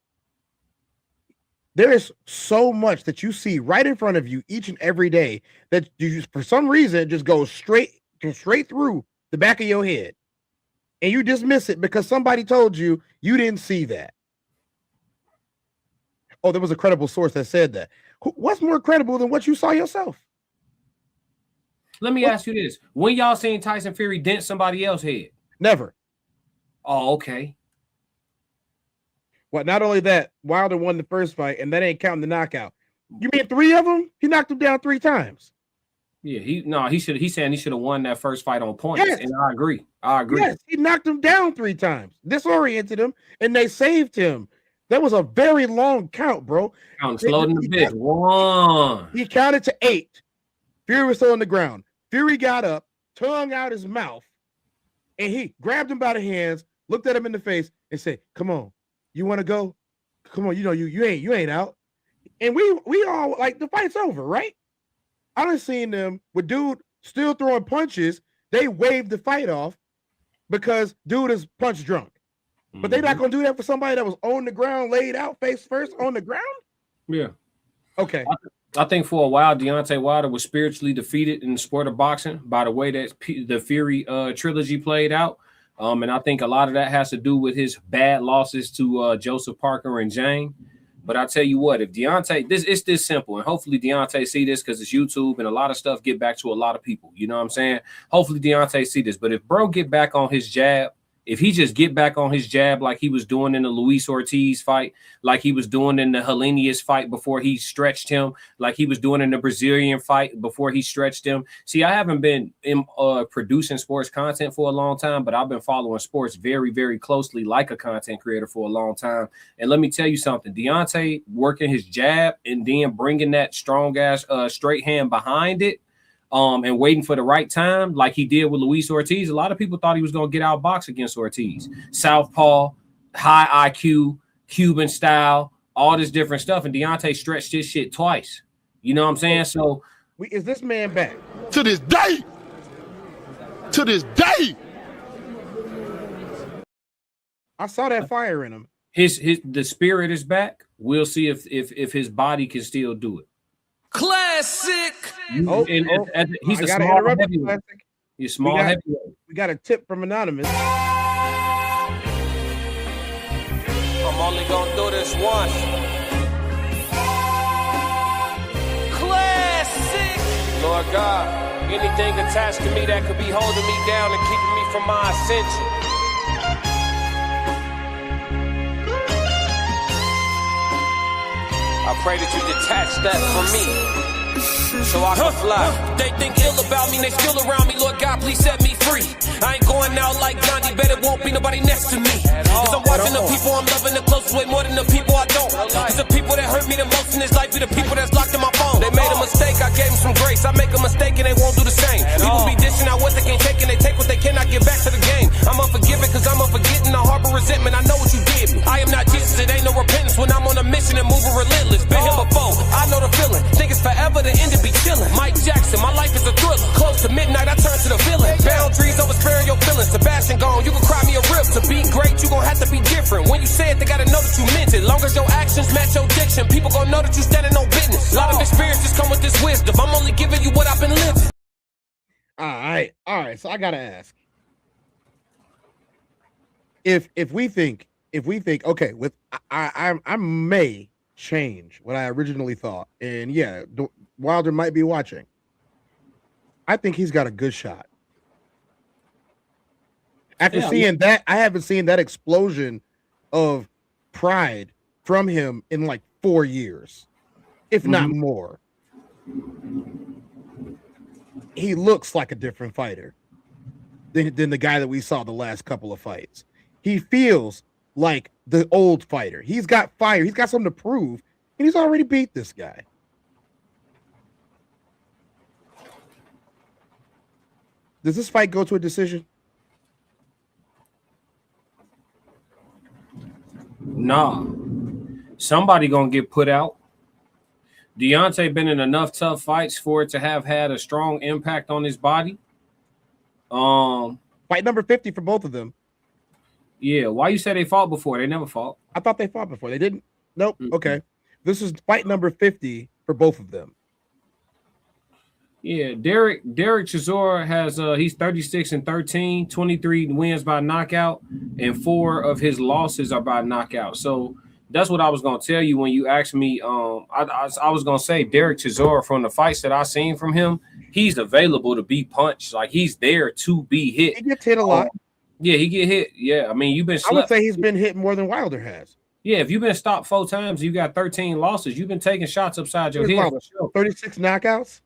There is so much that you see right in front of you each and every day that you, for some reason, just goes straight through the back of your head. And you dismiss it because somebody told you you didn't see that. Oh, there was a credible source that said that. What's more credible than what you saw yourself? Let me ask you this. When y'all seen Tyson Fury dent somebody else's head? Never. Oh, okay. Well, not only that, Wilder won the first fight, and that ain't counting the knockout. You mean 3 of them? He knocked him down 3 times. Yeah, he's saying he should have won that first fight on points. Yes. And I agree. Yes, he knocked him down 3 times, disoriented him, and they saved him. That was a very long count, bro. Slowed a bit. 1. He counted to 8. Fury was still on the ground. Fury got up, tongue out his mouth, and he grabbed him by the hands, looked at him in the face, and said, "Come on, you want to go? Come on, you know you ain't out." And we all like the fight's over, right? I done seen them with dude still throwing punches. They waved the fight off because dude is punch drunk. But they're not gonna do that for somebody that was on the ground, laid out, face first on the ground. Yeah. Okay. I think for a while Deontay Wilder was spiritually defeated in the sport of boxing by the way that the Fury trilogy played out. And I think a lot of that has to do with his bad losses to Joseph Parker and Jane. But I tell you what, if Deontay, it's this simple, and hopefully Deontay see this because it's YouTube and a lot of stuff get back to a lot of people. You know what I'm saying? Hopefully Deontay see this. But if bro get back on his jab, if he just get back on his jab like he was doing in the Luis Ortiz fight, like he was doing in the Helenius fight before he stretched him, like he was doing in the Brazilian fight before he stretched him. See, I haven't been producing sports content for a long time, but I've been following sports very, very closely like a content creator for a long time. And let me tell you something, Deontay working his jab and then bringing that strong ass straight hand behind it, and waiting for the right time, like he did with Luis Ortiz. A lot of people thought he was going to get outboxed against Ortiz. Southpaw, high IQ, Cuban style, all this different stuff. And Deontay stretched his shit twice. You know what I'm saying? So, is this man back? To this day. I saw that fire in him. The spirit is back. We'll see if his body can still do it. Classic. He's a small heavyweight. He's small heavyweight. We got a tip from Anonymous. only gonna do this once. Classic. Lord God, anything attached to me that could be holding me down and keeping me from my ascension. I pray that you detach that from me, so I can fly. They think ill about me, they still around me. Lord God, please set me free. I ain't going out like Gandhi, bet it won't be nobody next to me. Cause I'm watching the people I'm loving the closest way more than the people I don't. Cause the people that hurt me the most in this life be the people that's locked in my phone. They made a mistake, I gave them some grace. I make a mistake and they won't do the same. People be dishing out what they can't take and they take what they cannot give back to the game. I'm unforgiving cause I'm unforgetting. I harbor resentment, I know what you did me. I am not Jesus, it ain't no repentance when I'm on a mission and moving relentless. Been here before, I know the feeling. Think it's forever, the end to be chilling. Mike Jackson, my life is a thriller. Close to midnight, I turn to the villain. Boundaries over sparing your feelings. Sebastian gone, you can cry me a rip. To be great, you gon' have to be different. When you say it, they gotta know that you meant it. Long as your actions match your diction, people gon' know that you standing on business. A lot of experiences come with this wisdom. I'm only giving you what I've been living. All right. So I gotta ask, if we think, okay, with I may change what I originally thought, and yeah, Wilder might be watching. I think he's got a good shot. After seeing that, I haven't seen that explosion of pride from him in like 4 years, if not more. He looks like a different fighter than the guy that we saw the last couple of fights. He feels like the old fighter. He's got fire. He's got something to prove, and he's already beat this guy. Does this fight go to a decision? Nah. Somebody gonna get put out. Deontay been in enough tough fights for it to have had a strong impact on his body. Fight number 50 for both of them. Yeah, why you say they fought before? They never fought. I thought they fought before. They didn't? Nope. Okay. This is fight number 50 for both of them. Yeah, Derek Chisora has he's 36-13, 23 wins by knockout, and 4 of his losses are by knockout. So that's what I was gonna tell you when you asked me. I was gonna say Derek Chisora, from the fights that I seen from him, he's available to be punched. Like, he's there to be hit. He gets hit a lot. Yeah, he get hit. Yeah, I mean, you've been slept. I would say he's been hit more than Wilder has. Yeah, if you've been stopped 4 times, you got 13 losses. You've been taking shots upside your head. 36 knockouts.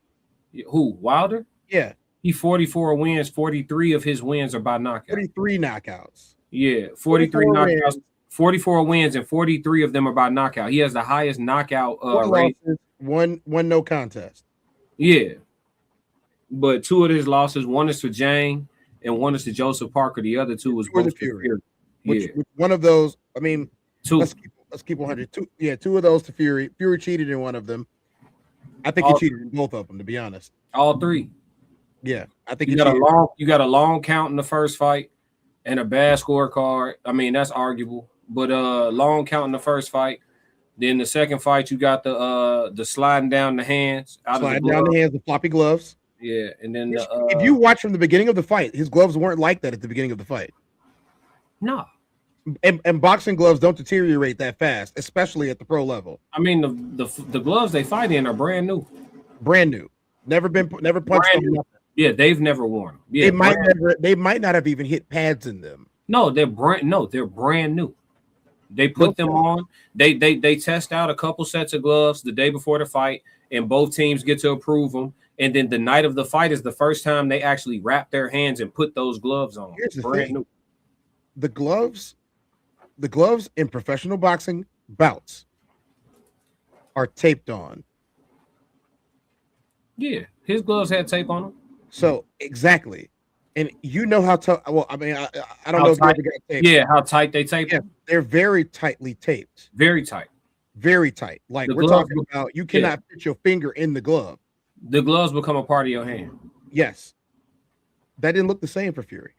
Who, Wilder? Yeah. He 44 wins. 43 of his wins are by knockout. 43 knockouts. Yeah, 43 knockouts. 44 wins and 43 of them are by knockout. He has the highest knockout rate. One no contest. Yeah. But 2 of his losses, one is to Jang and one is to Joseph Parker. The other 2 was both Fury. Yeah. Which one of those, I mean, 2. Let's keep 100. 2 of those to Fury. Fury cheated in one of them. I think he cheated in both of them, to be honest. All 3. Yeah, I think you got a long count in the first fight and a bad scorecard. I mean, that's arguable, but long count in the first fight. Then the second fight, you got the sliding down the hands, the floppy gloves. Yeah, and then if you watch from the beginning of the fight, his gloves weren't like that at the beginning of the fight. No. And boxing gloves don't deteriorate that fast, especially at the pro level. I mean, the gloves they fight in are brand new. Brand new. Never punched them. Yeah, they've never worn them. Yeah, they might not have even hit pads in them. No, they're brand new. They put them on. They test out a couple sets of gloves the day before the fight, and both teams get to approve them. And then the night of the fight is the first time they actually wrap their hands and put those gloves on. Here's the thing. New. The gloves in professional boxing bouts are taped on. Yeah, his gloves had tape on them. So exactly, and you know how tough. Well, I mean, I don't know if you ever got taped. Yeah, how tight they tape. Yeah, they're very tightly taped. Very tight. Very tight. Like we're talking about, you cannot fit your finger in the glove. The gloves become a part of your hand. Yes, that didn't look the same for Fury.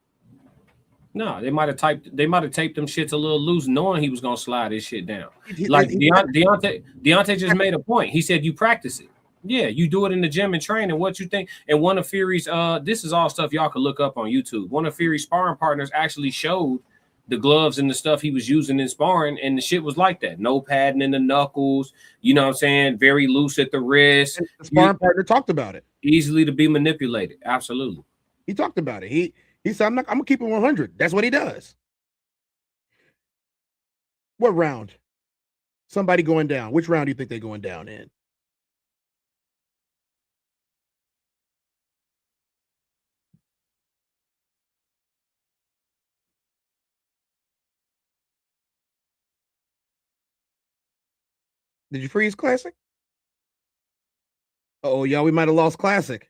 No, they might have taped them shits a little loose, knowing he was gonna slide his shit down. Like Deontay just made a point. He said you practice it. Yeah, you do it in the gym and train. And what you think? And one of Fury's, this is all stuff y'all can look up on YouTube. One of Fury's sparring partners actually showed the gloves and the stuff he was using in sparring, and the shit was like that. No padding in the knuckles, you know what I'm saying? Very loose at the wrist. And the sparring partner talked about it. Easily to be manipulated. Absolutely. He talked about it. He said, I'm gonna keep it 100. That's what he does. What round? Somebody going down. Which round do you think they're going down in? Did you freeze Classic? Oh, y'all, we might have lost Classic.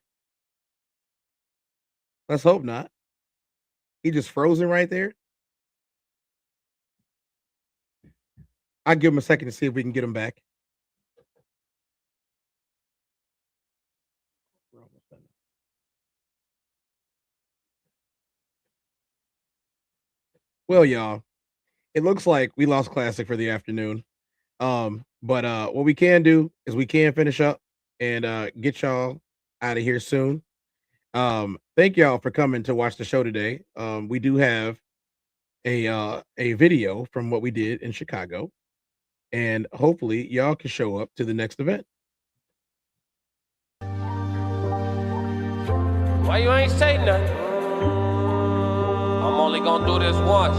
Let's hope not. He just frozen right there. I'll give him a second to see if we can get him back. Well, y'all, it looks like we lost Classic for the afternoon. But what we can do is we can finish up and get y'all out of here soon. Thank y'all for coming to watch the show today. We do have a video from what we did in Chicago, and hopefully y'all can show up to the next event. Why you ain't say nothing? I'm only gonna do this once.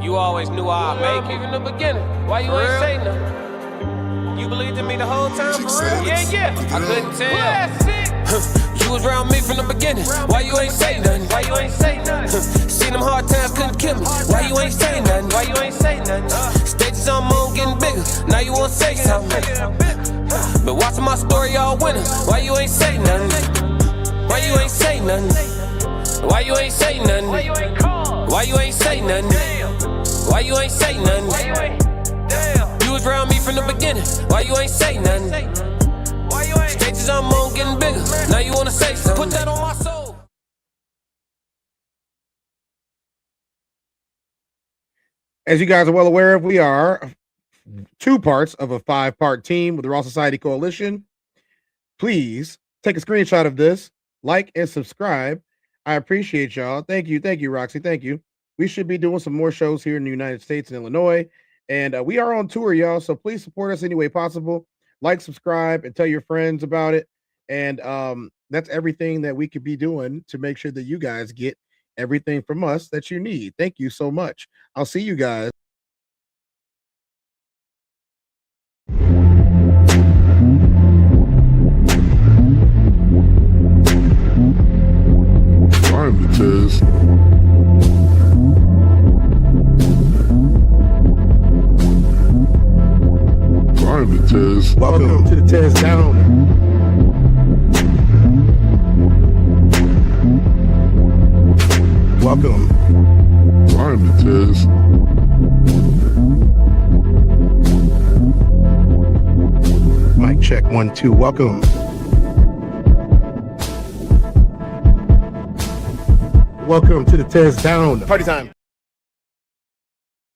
You always knew I'd make it in the beginning. Why you ain't say nothing? You believed in me the whole time, for real? Yeah. I couldn't tell. You was around me from the beginning. Why you ain't say nothing? Why you ain't say nothing? Seen them hard times couldn't kill me. Why you ain't say nothing? Why you ain't say nothing? Stages I'm on getting bigger. Now you wanna say something. But watching my story, y'all winning. Why you ain't say nothing? Why you ain't say nothing? Why you ain't say nothing? Why you ain't call? Why you ain't say nothing? Why you ain't say nothing? Why you ain't? You was around me from the beginning. Why you ain't say nothing? Why you ain't? Stages I'm on getting bigger. Now you wanna say something? Put that on my soul. As you guys are well aware of, we are 2 parts of a 5-part team with the Raw Society Coalition. Please take a screenshot of this, like and subscribe. I appreciate y'all. Thank you, Roxy. Thank you. We should be doing some more shows here in the United States and Illinois. And we are on tour, y'all. So please support us any way possible. Like, subscribe, and tell your friends about it. And that's everything that we could be doing to make sure that you guys get everything from us that you need. Thank you so much. I'll see you guys. I'm the Tez. I'm the Tez. Welcome to the TezDown. Welcome. I'm the Tez. Mic check 1 2. Welcome. Welcome to the TezDown. Party time.